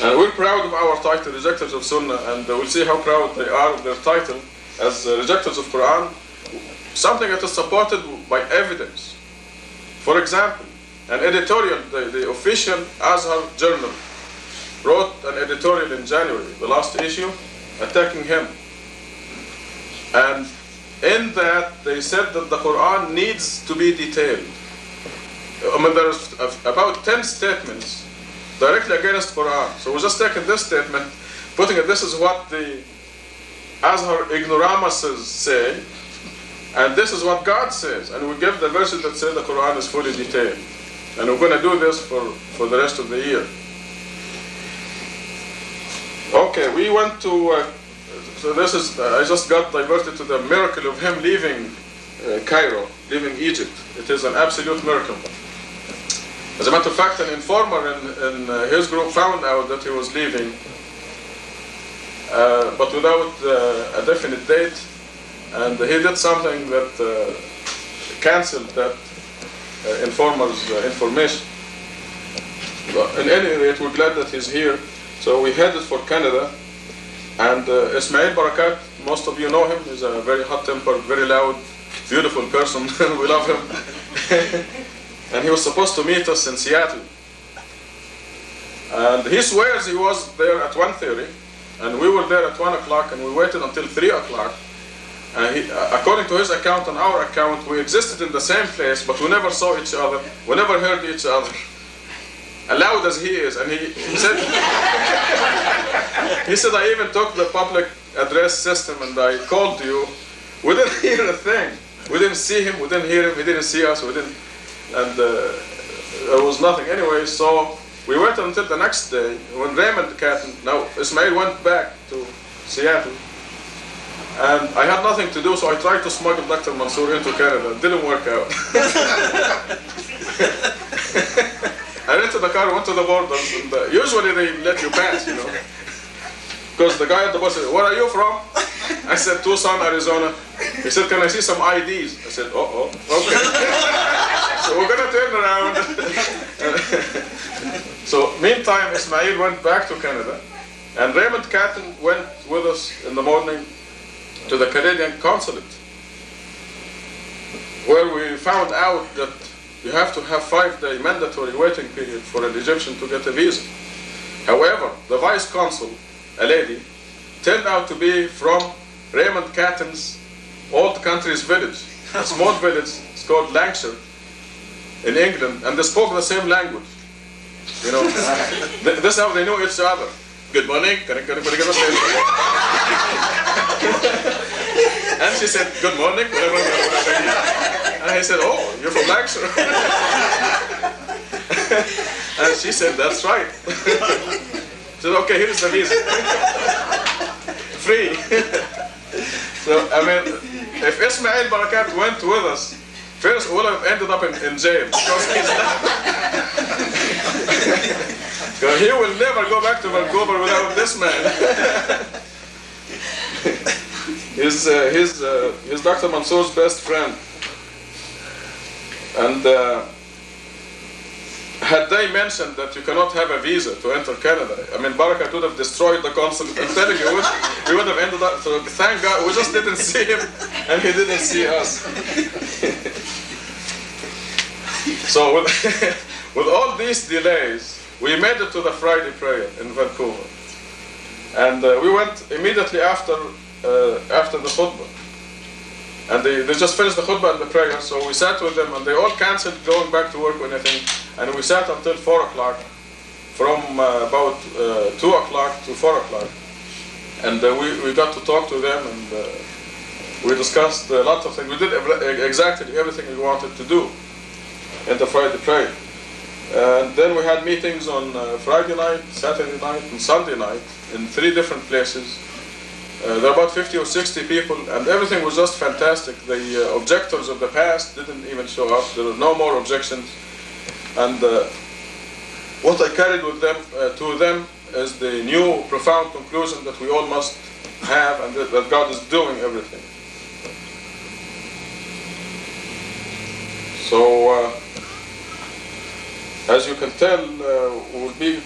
And we're proud of our title, Rejectors of Sunnah, and we'll see how proud they are of their title as Rejectors of Quran, something that is supported by evidence. For example, an editorial, the official Azhar journal wrote an editorial in January, the last issue, attacking him. And in that, they said that the Quran needs to be detailed. I mean, there's about 10 statements directly against Quran. So we're just taking this statement, putting it, this is what the Azhar ignoramuses say, and this is what God says. And we give the verses that say the Quran is fully detailed. And we're going to do this for the rest of the year. Okay, we went to, so this is, I just got diverted to the miracle of him leaving Cairo, leaving Egypt. It is an absolute miracle. As a matter of fact, an informer in his group found out that he was leaving, but without a definite date, and he did something that cancelled that informer's information. But in any rate, we're glad that he's here. So we headed for Canada, and Ismail Barakat, most of you know him, he's a very hot-tempered, very loud, beautiful person. We love him. And he was supposed to meet us in Seattle. And he swears he was there at 1:30, and we were there at 1 o'clock, and we waited until 3 o'clock. And according to his account and our account, we existed in the same place, but we never saw each other, we never heard each other. Loud as he is, and he said, he said, I even took the public address system and I called you. We didn't hear a thing. We didn't see him, we didn't hear him, he didn't see us, we didn't, and there was nothing anyway. So we waited until the next day when Raymond Catton, now Ismail went back to Seattle, and I had nothing to do, so I tried to smuggle Dr. Mansour into Canada. It didn't work out. I rented the car, went to the border, and usually they let you pass, because the guy at the bus said, where are you from? I said, Tucson, Arizona. He said, can I see some IDs? I said, okay. So we're gonna turn around. So meantime, Ismail went back to Canada, and Raymond Catton went with us in the morning to the Canadian consulate, where we found out that you have to have 5-day mandatory waiting period for an Egyptian to get a visa. However, the vice consul, a lady, turned out to be from Raymond Catton's old country's village, a small village. It's called Lancashire in England, and they spoke the same language. You know, this is how they knew each other. Good morning. And she said, good morning. And he said, oh, you're from Lancashire. And she said, that's right. She said, okay, here's the visa. Free. So, I mean, if Ismail Barakat went with us, first we would have ended up in jail. Because he will never go back to Vancouver without this man. He's Dr. Mansour's best friend. And had they mentioned that you cannot have a visa to enter Canada, I mean, Barakat would have destroyed the consulate. I'm telling you, we would have ended up, so thank God, we just didn't see him, and he didn't see us. So with all these delays, we made it to the Friday prayer in Vancouver. And we went immediately after the khutbah. And they just finished the khutbah and the prayer, so we sat with them, and they all cancelled going back to work or anything, and we sat until 4 o'clock, from about 2 o'clock to 4 o'clock. And we got to talk to them, and we discussed a lot of things. We did exactly everything we wanted to do in the Friday prayer. And then we had meetings on Friday night, Saturday night, and Sunday night in 3 different places. There were about 50 or 60 people, and everything was just fantastic. The objectors of the past didn't even show up. There were no more objections. And what I carried with them to them is the new profound conclusion that we all must have, and that God is doing everything. So, as you can tell, we'll be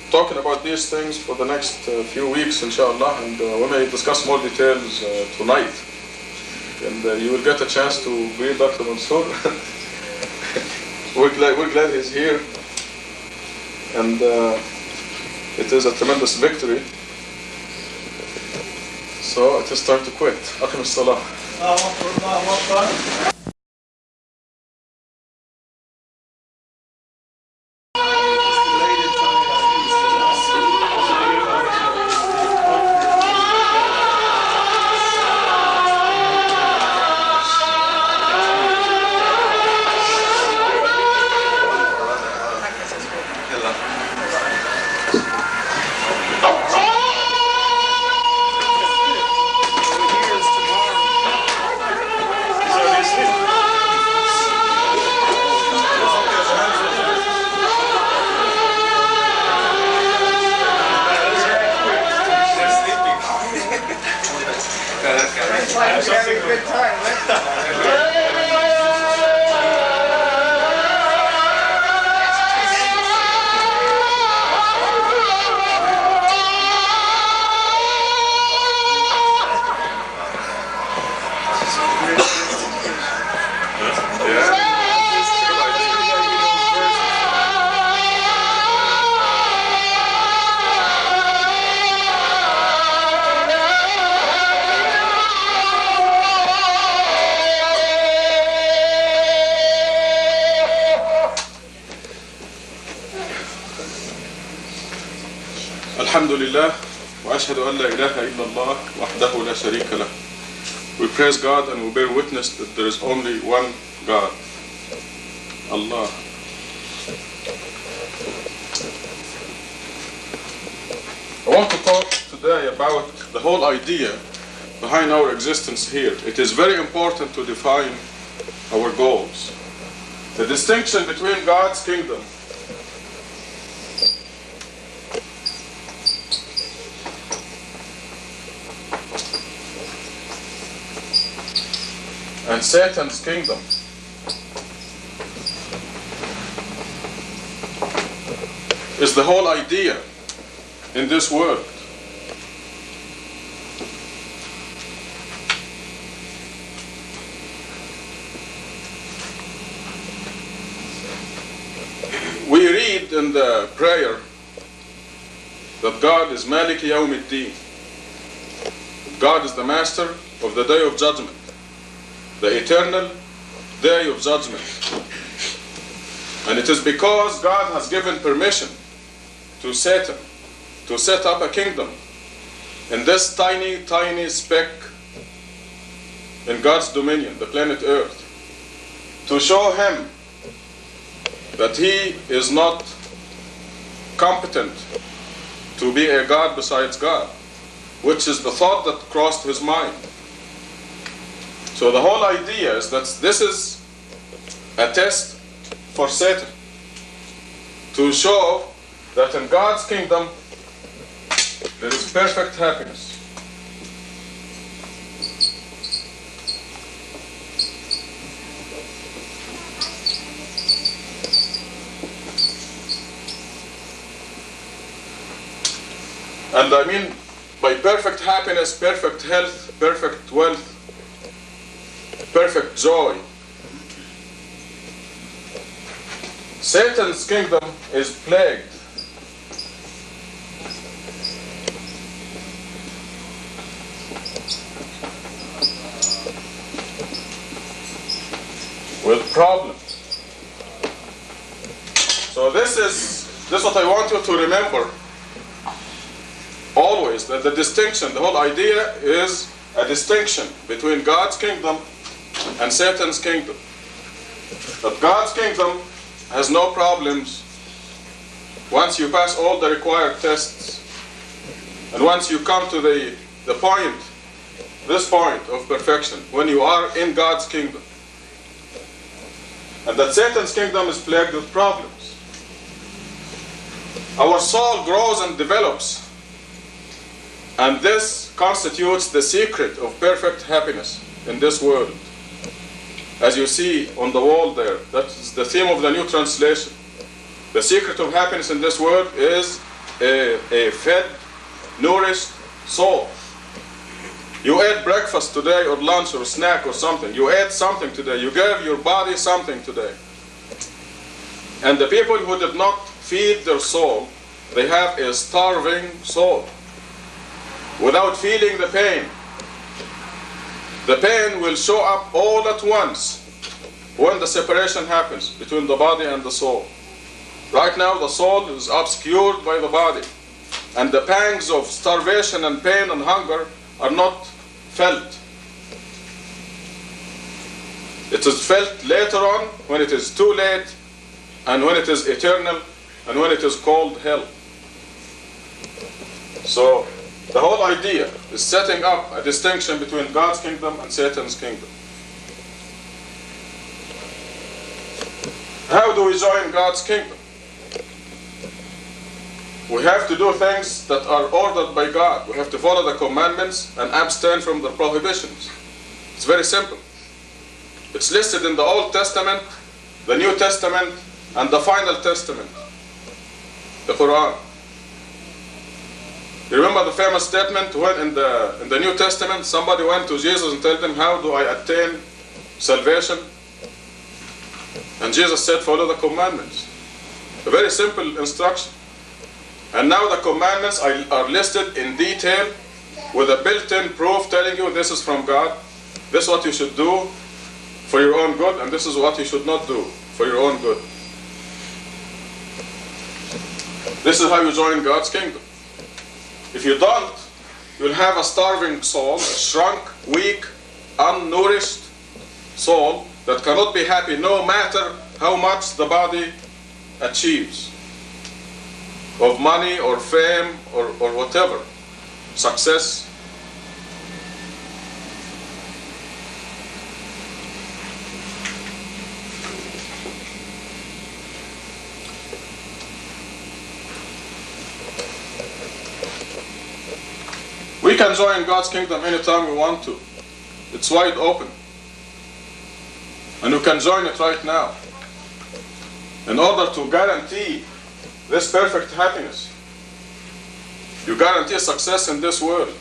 talking about these things for the next few weeks, inshallah, and we may discuss more details tonight. And you will get a chance to greet Dr. Mansour. We're glad he's here, and it is a tremendous victory. So it is time to quit. Aqim as-salah. Alhamdulillah, wa ashhadu an la ilaha illallah wahdahu la sharika lah. We praise God and we bear witness that there is only one God, Allah. I want to talk today about the whole idea behind our existence here. It is very important to define our goals. The distinction between God's kingdom and Satan's kingdom is the whole idea in this world. We read in the prayer that God is Malik Yawm al-Din. God is the master of the day of judgment, the eternal day of judgment. And it is because God has given permission to Satan to set up a kingdom in this tiny, tiny speck in God's dominion, the planet Earth, to show him that he is not competent to be a God besides God, which is the thought that crossed his mind. So the whole idea is that this is a test for Satan to show that in God's kingdom there is perfect happiness. And I mean by perfect happiness, perfect health, perfect wealth, perfect joy. Satan's kingdom is plagued with problems. So this is what I want you to remember always, that the distinction, the whole idea is a distinction between God's kingdom and Satan's kingdom. That God's kingdom has no problems once you pass all the required tests, and once you come to the point, this point of perfection, when you are in God's kingdom. And that Satan's kingdom is plagued with problems. Our soul grows and develops, and this constitutes the secret of perfect happiness in this world. As you see on the wall there, that's the theme of the new translation. The secret of happiness in this world is a fed, nourished soul. You ate breakfast today, or lunch, or snack, or something. You ate something today. You gave your body something today. And the people who did not feed their soul, they have a starving soul, without feeling the pain. The pain will show up all at once when the separation happens between the body and the soul. Right now the soul is obscured by the body, and the pangs of starvation and pain and hunger are not felt. It is felt later on, when it is too late, and when it is eternal, and when it is called hell. So the whole idea is setting up a distinction between God's kingdom and Satan's kingdom. How do we join God's kingdom? We have to do things that are ordered by God. We have to follow the commandments and abstain from the prohibitions. It's very simple. It's listed in the Old Testament, the New Testament, and the final testament, the Quran. You remember the famous statement when in the New Testament somebody went to Jesus and told him, how do I attain salvation? And Jesus said, follow the commandments. A very simple instruction. And now the commandments are listed in detail with a built-in proof telling you this is from God, this is what you should do for your own good, and this is what you should not do for your own good. This is how you join God's kingdom. If you don't, you'll have a starving soul, a shrunk, weak, unnourished soul that cannot be happy no matter how much the body achieves of money or fame or whatever, success. We can join God's kingdom anytime we want to. It's wide open. And you can join it right now. In order to guarantee this perfect happiness, you guarantee success in this world,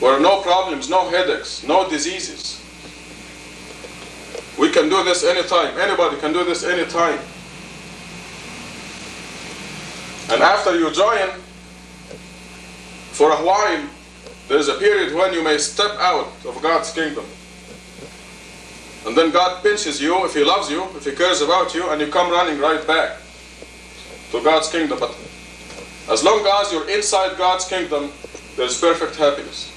where no problems, no headaches, no diseases. We can do this anytime. Anybody can do this anytime. And after you join, for a while, there is a period when you may step out of God's kingdom. And then God pinches you, if He loves you, if He cares about you, and you come running right back to God's kingdom. But as long as you're inside God's kingdom, there's perfect happiness.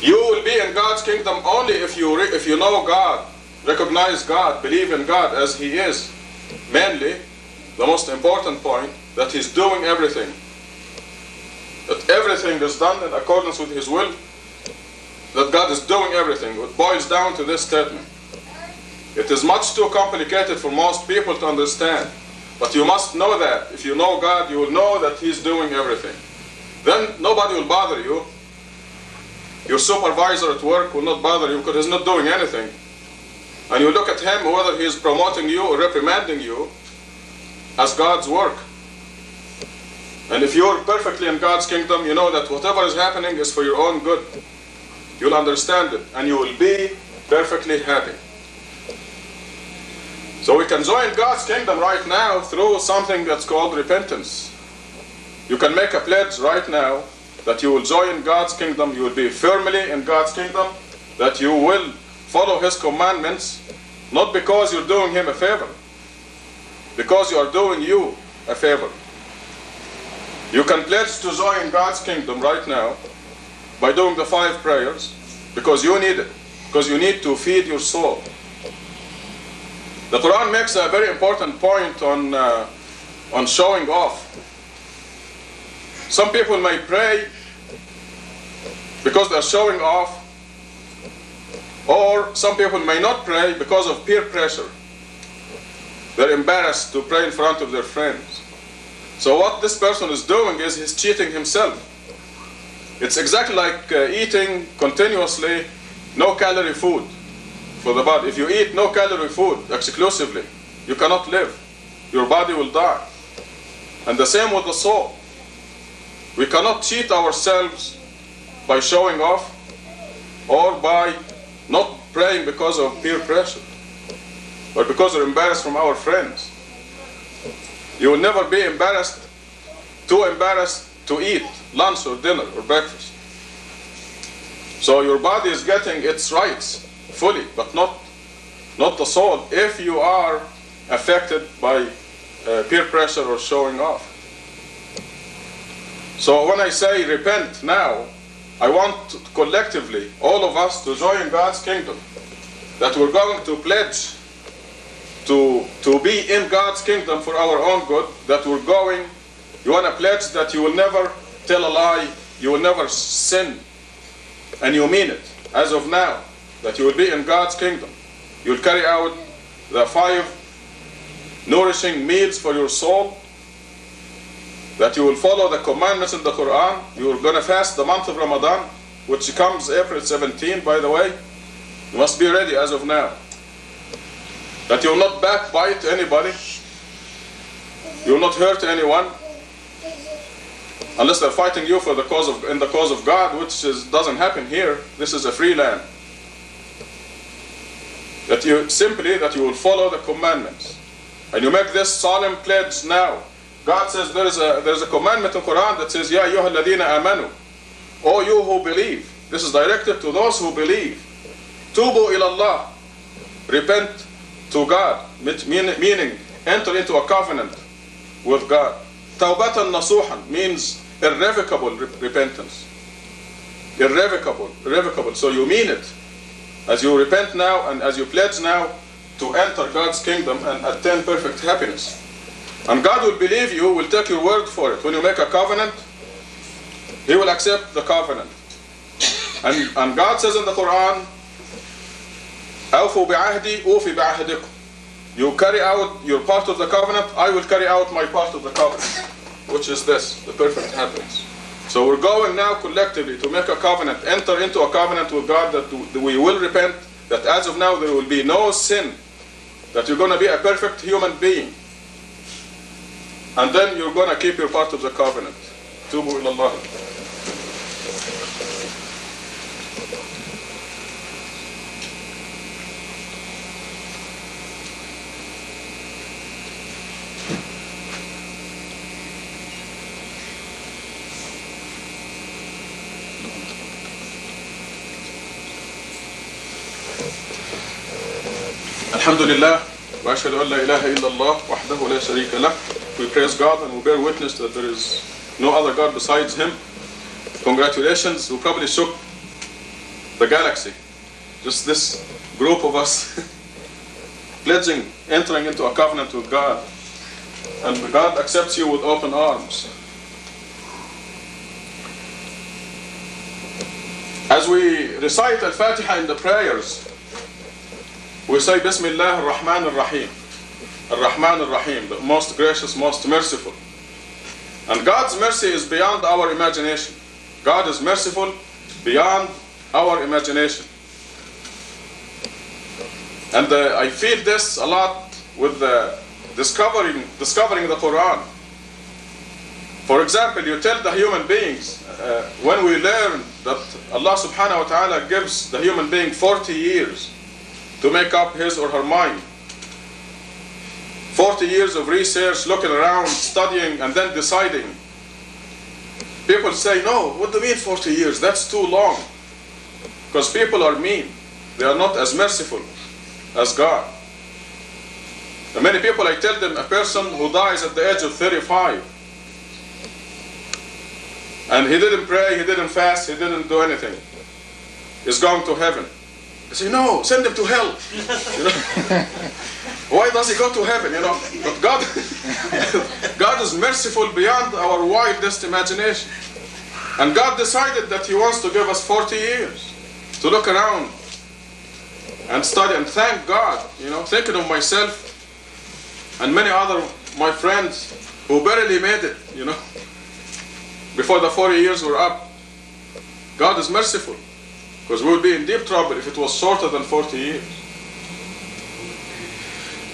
You will be in God's kingdom only if you know God, recognize God, believe in God as He is. Mainly, the most important point, that He's doing everything. That everything is done in accordance with His will. That God is doing everything. It boils down to this statement. It is much too complicated for most people to understand. But you must know that. If you know God, you will know that He's doing everything. Then nobody will bother you. Your supervisor at work will not bother you because he's not doing anything. And you look at him, whether he's promoting you or reprimanding you, as God's work. And if you're perfectly in God's kingdom, you know that whatever is happening is for your own good. You'll understand it, and you will be perfectly happy. So we can join God's kingdom right now through something that's called repentance. You can make a pledge right now that you will join God's kingdom, you will be firmly in God's kingdom, that you will follow His commandments, not because you're doing Him a favor, because you are doing you a favor. You can pledge to join God's kingdom right now by doing the 5 prayers, because you need it, because you need to feed your soul. The Quran makes a very important point on showing off. Some people may pray because they're showing off, or some people may not pray because of peer pressure. They're embarrassed to pray in front of their friends. So what this person is doing is he's cheating himself. It's exactly like eating continuously no-calorie food for the body. If you eat no-calorie food exclusively, you cannot live. Your body will die. And the same with the soul. We cannot cheat ourselves by showing off or by not praying because of peer pressure or because we're embarrassed from our friends. You will never be too embarrassed to eat lunch or dinner or breakfast. So your body is getting its rights fully, but not the soul, if you are affected by peer pressure or showing off. So when I say repent now, I want collectively, all of us, to join God's kingdom. That we're going to pledge to be in God's kingdom for our own good. That we're going, you want to pledge that you will never tell a lie, you will never sin. And you mean it, as of now, that you will be in God's kingdom. You'll carry out the 5 nourishing meals for your soul. That you will follow the commandments in the Quran. You're going to fast the month of Ramadan, which comes April 17, by the way. You must be ready as of now. That you will not backbite anybody. You will not hurt anyone. Unless they're fighting you in the cause of God, which doesn't happen here. This is a free land. That you will follow the commandments. And you make this solemn pledge now. God says there's a commandment in the Quran that says, Ya ayyuha alladhina amanu, O you who believe. This is directed to those who believe. Tubu ilallah, repent to God, meaning enter into a covenant with God. Tawbatan nasuhan means irrevocable repentance. Irrevocable. So you mean it. As you repent now and as you pledge now to enter God's kingdom and attain perfect happiness. And God will believe you, will take your word for it. When you make a covenant, He will accept the covenant. And God says in the Quran, أَوْفُوا بِعَهْدِي أُوفِ بِعَهْدِكُمْ. You carry out your part of the covenant, I will carry out my part of the covenant. Which is this, the perfect happiness. So we're going now collectively to make a covenant, enter into a covenant with God that we will repent, that as of now there will be no sin, that you're going to be a perfect human being. And then you're going to keep your part of the covenant. Tubu ilallah. Alhamdulillah, wa ashhadu an la ilaha illallah, wahdahu la sharika lah. We praise God and we bear witness that there is no other God besides Him. Congratulations, we probably shook the galaxy. Just this group of us pledging, entering into a covenant with God. And God accepts you with open arms. As we recite Al-Fatiha in the prayers, we say Bismillah ar-Rahman ar-Rahim. Ar-Rahman ar-Rahim, the most gracious, most merciful. And God's mercy is beyond our imagination. God is merciful beyond our imagination. And I feel this a lot with discovering the Quran. For example, you tell the human beings, when we learn that Allah subhanahu wa ta'ala gives the human being 40 years to make up his or her mind. 40 years of research, looking around, studying, and then deciding. People say, no, what do you mean 40 years? That's too long. Because people are mean. They are not as merciful as God. And many people, I tell them, a person who dies at the age of 35, and he didn't pray, he didn't fast, he didn't do anything, is going to heaven. I say, no, send him to hell. You know? Why does he go to heaven? You know, but God is merciful beyond our wildest imagination. And God decided that He wants to give us 40 years to look around and study and thank God. You know, thinking of myself and many other my friends who barely made it. You know, before the 40 years were up. God is merciful. Because we would be in deep trouble if it was shorter than 40 years.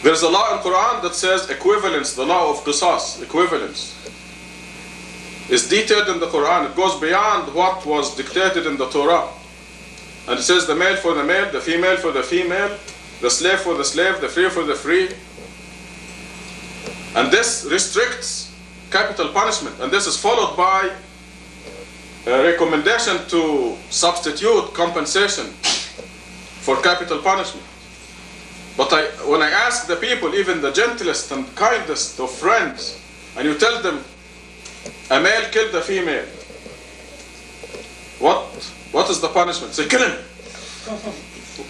There's a law in Quran that says equivalence, the law of qisas, equivalence, is detailed in the Quran. It goes beyond what was dictated in the Torah. And it says the male for the male, the female for the female, the slave for the slave, the free for the free. And this restricts capital punishment. And this is followed by a recommendation to substitute compensation for capital punishment. But when I ask the people, even the gentlest and kindest of friends, and you tell them a male killed a female, what is the punishment? Say, kill him.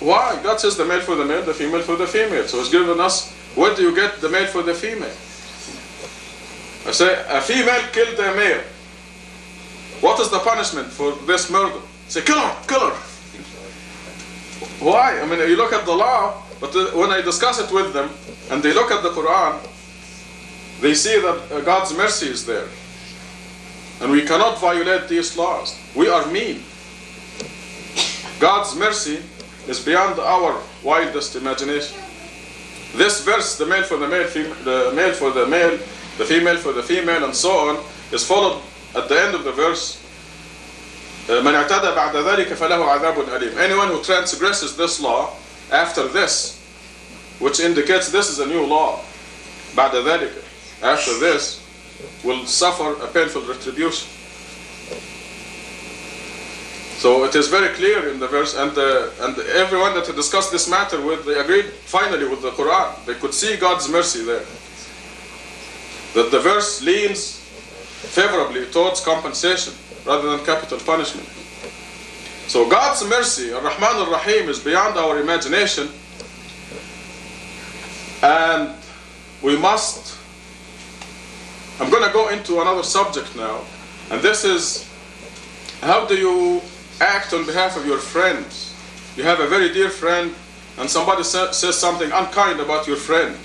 Why? God says the male for the male, the female for the female. So He's given us, where do you get the male for the female? I say, a female killed a male. What is the punishment for this murder? Say, kill her, kill her. Why? I mean, you look at the law, but when I discuss it with them, and they look at the Quran, they see that God's mercy is there. And we cannot violate these laws. We are mean. God's mercy is beyond our wildest imagination. This verse, the male for the male, the male for the male, the female for the female, and so on, is followed at the end of the verse. من اعتدى بعد ذلك فله عذاب أليم. Anyone who transgresses this law after this, which indicates this is a new law, بعد ذلك, after this, will suffer a painful retribution. So it is very clear in the verse, and everyone that had discussed this matter with, they agreed finally with the Quran. They could see God's mercy there. That the verse leans favorably towards compensation rather than capital punishment. So God's mercy, Ar-Rahman Ar-Rahim, is beyond our imagination, and we must, I'm going to go into another subject now, and this is, how do you act on behalf of your friends? You have a very dear friend, and somebody says something unkind about your friend.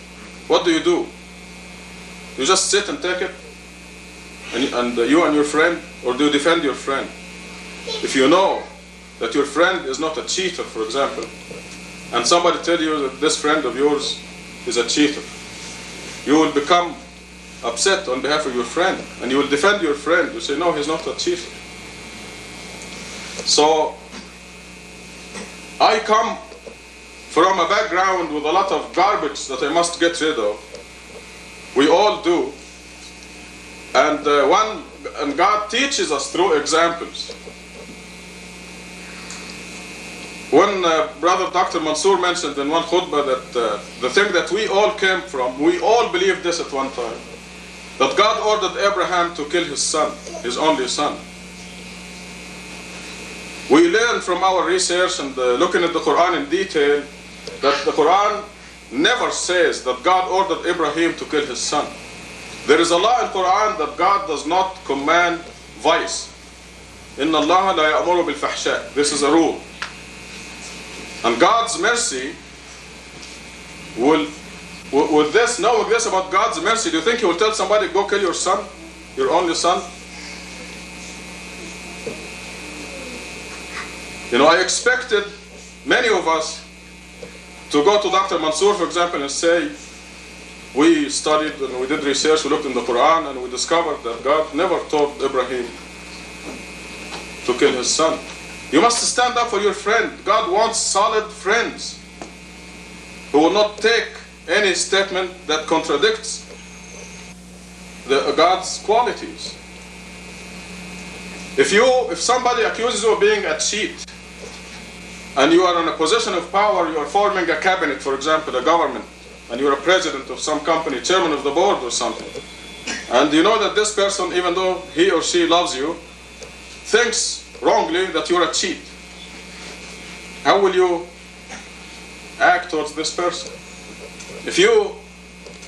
What do? You just sit and take it? and you and your friend, or do you defend your friend? If you know that your friend is not a cheater, for example, and somebody tell you that this friend of yours is a cheater, you will become upset on behalf of your friend, and you will defend your friend. You say, no, he's not a cheater. So, I come from a background with a lot of garbage that I must get rid of. We all do. And God teaches us through examples. When Brother Dr. Mansour mentioned in one khutbah that the thing that we all came from, we all believed this at one time, that God ordered Abraham to kill his son, his only son. We learn from our research and looking at the Quran in detail that the Quran never says that God ordered Abraham to kill his son. There is a law in Quran that God does not command vice. Inna Allah la ya'muru bil fahsha. This is a rule. And God's mercy will, with this, knowing this about God's mercy, do you think He will tell somebody, go kill your son, your only son? You know, I expected many of us to go to Dr. Mansour, for example, and say, we studied and we did research, we looked in the Quran, and we discovered that God never told Abraham to kill his son. You must stand up for your friend. God wants solid friends who will not take any statement that contradicts God's qualities. If somebody accuses you of being a cheat, and you are in a position of power, you are forming a cabinet, for example, a government, and you're a president of some company, chairman of the board or something, and you know that this person, even though he or she loves you, thinks wrongly that you're a cheat. How will you act towards this person? If you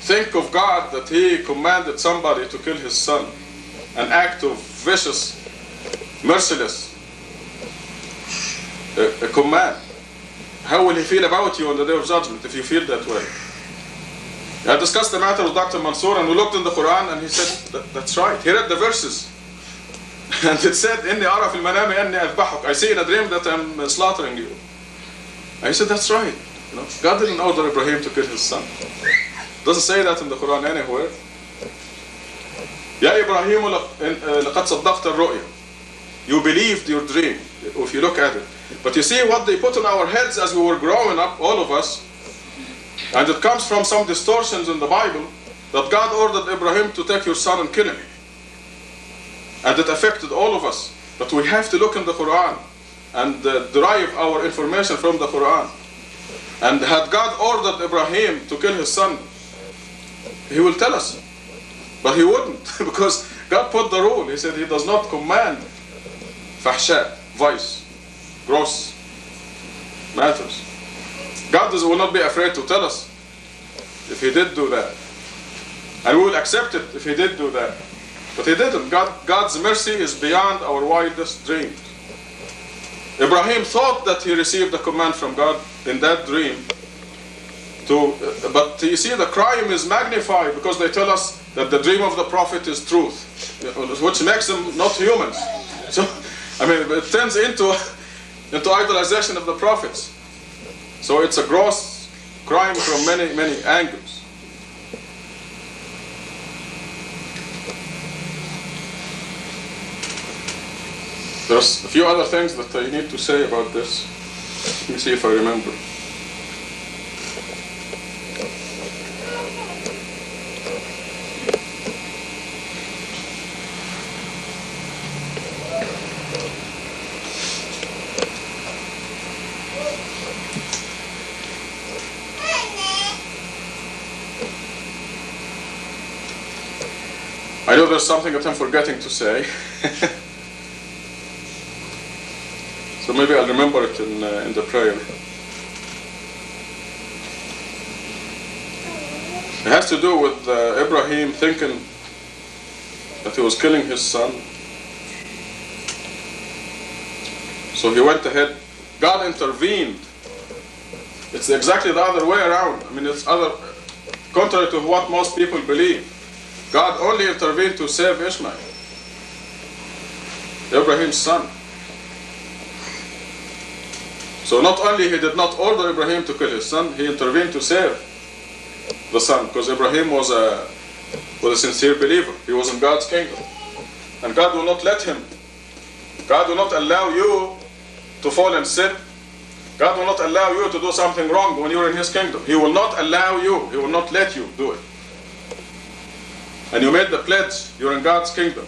think of God that He commanded somebody to kill his son, an act of vicious, merciless, a command, how will He feel about you on the Day of Judgment if you feel that way? I discussed the matter with Dr. Mansour, and we looked in the Quran, and he said, that's right. He read the verses. And it said, إِنِّي أَرَى فِي الْمَنَامِ أَنِّي أَذْبَحُكَ. I see in a dream that I'm slaughtering you. I said, that's right. You know, God didn't order Ibrahim to kill his son. Doesn't say that in the Quran anywhere. يَا إِبْرَاهِيمُ لَقَدْ صَدَّقْتَ الرُّؤْيَا. You believed your dream, if you look at it. But you see what they put on our heads as we were growing up, all of us, and it comes from some distortions in the Bible, that God ordered Ibrahim to take your son and kill him. And it affected all of us. But we have to look in the Quran and derive our information from the Quran. And had God ordered Ibrahim to kill his son, He will tell us. But He wouldn't, because God put the rule. He said He does not command fahsha, vice, gross matters. God will not be afraid to tell us if He did do that. And we will accept it if He did do that. But He didn't. God's mercy is beyond our wildest dreams. Ibrahim thought that he received a command from God in that dream. But you see, the crime is magnified because they tell us that the dream of the prophet is truth, which makes them not humans. So, I mean, it turns into idolization of the prophets. So it's a gross crime from many, many angles. There's a few other things that I need to say about this. Let me see if I remember. I know there's something that I'm forgetting to say. So maybe I'll remember it in the prayer. It has to do with Ibrahim thinking that he was killing his son. So he went ahead. God intervened. It's exactly the other way around. I mean, it's contrary to what most people believe. God only intervened to save Ishmael. Ibrahim's son. So not only he did not order Ibrahim to kill his son, he intervened to save the son, because Ibrahim was a sincere believer. He was in God's kingdom. And God will not let him. God will not allow you to fall in sin. God will not allow you to do something wrong when you're in His kingdom. He will not allow you. He will not let you do it. And you made the pledge, you're in God's kingdom.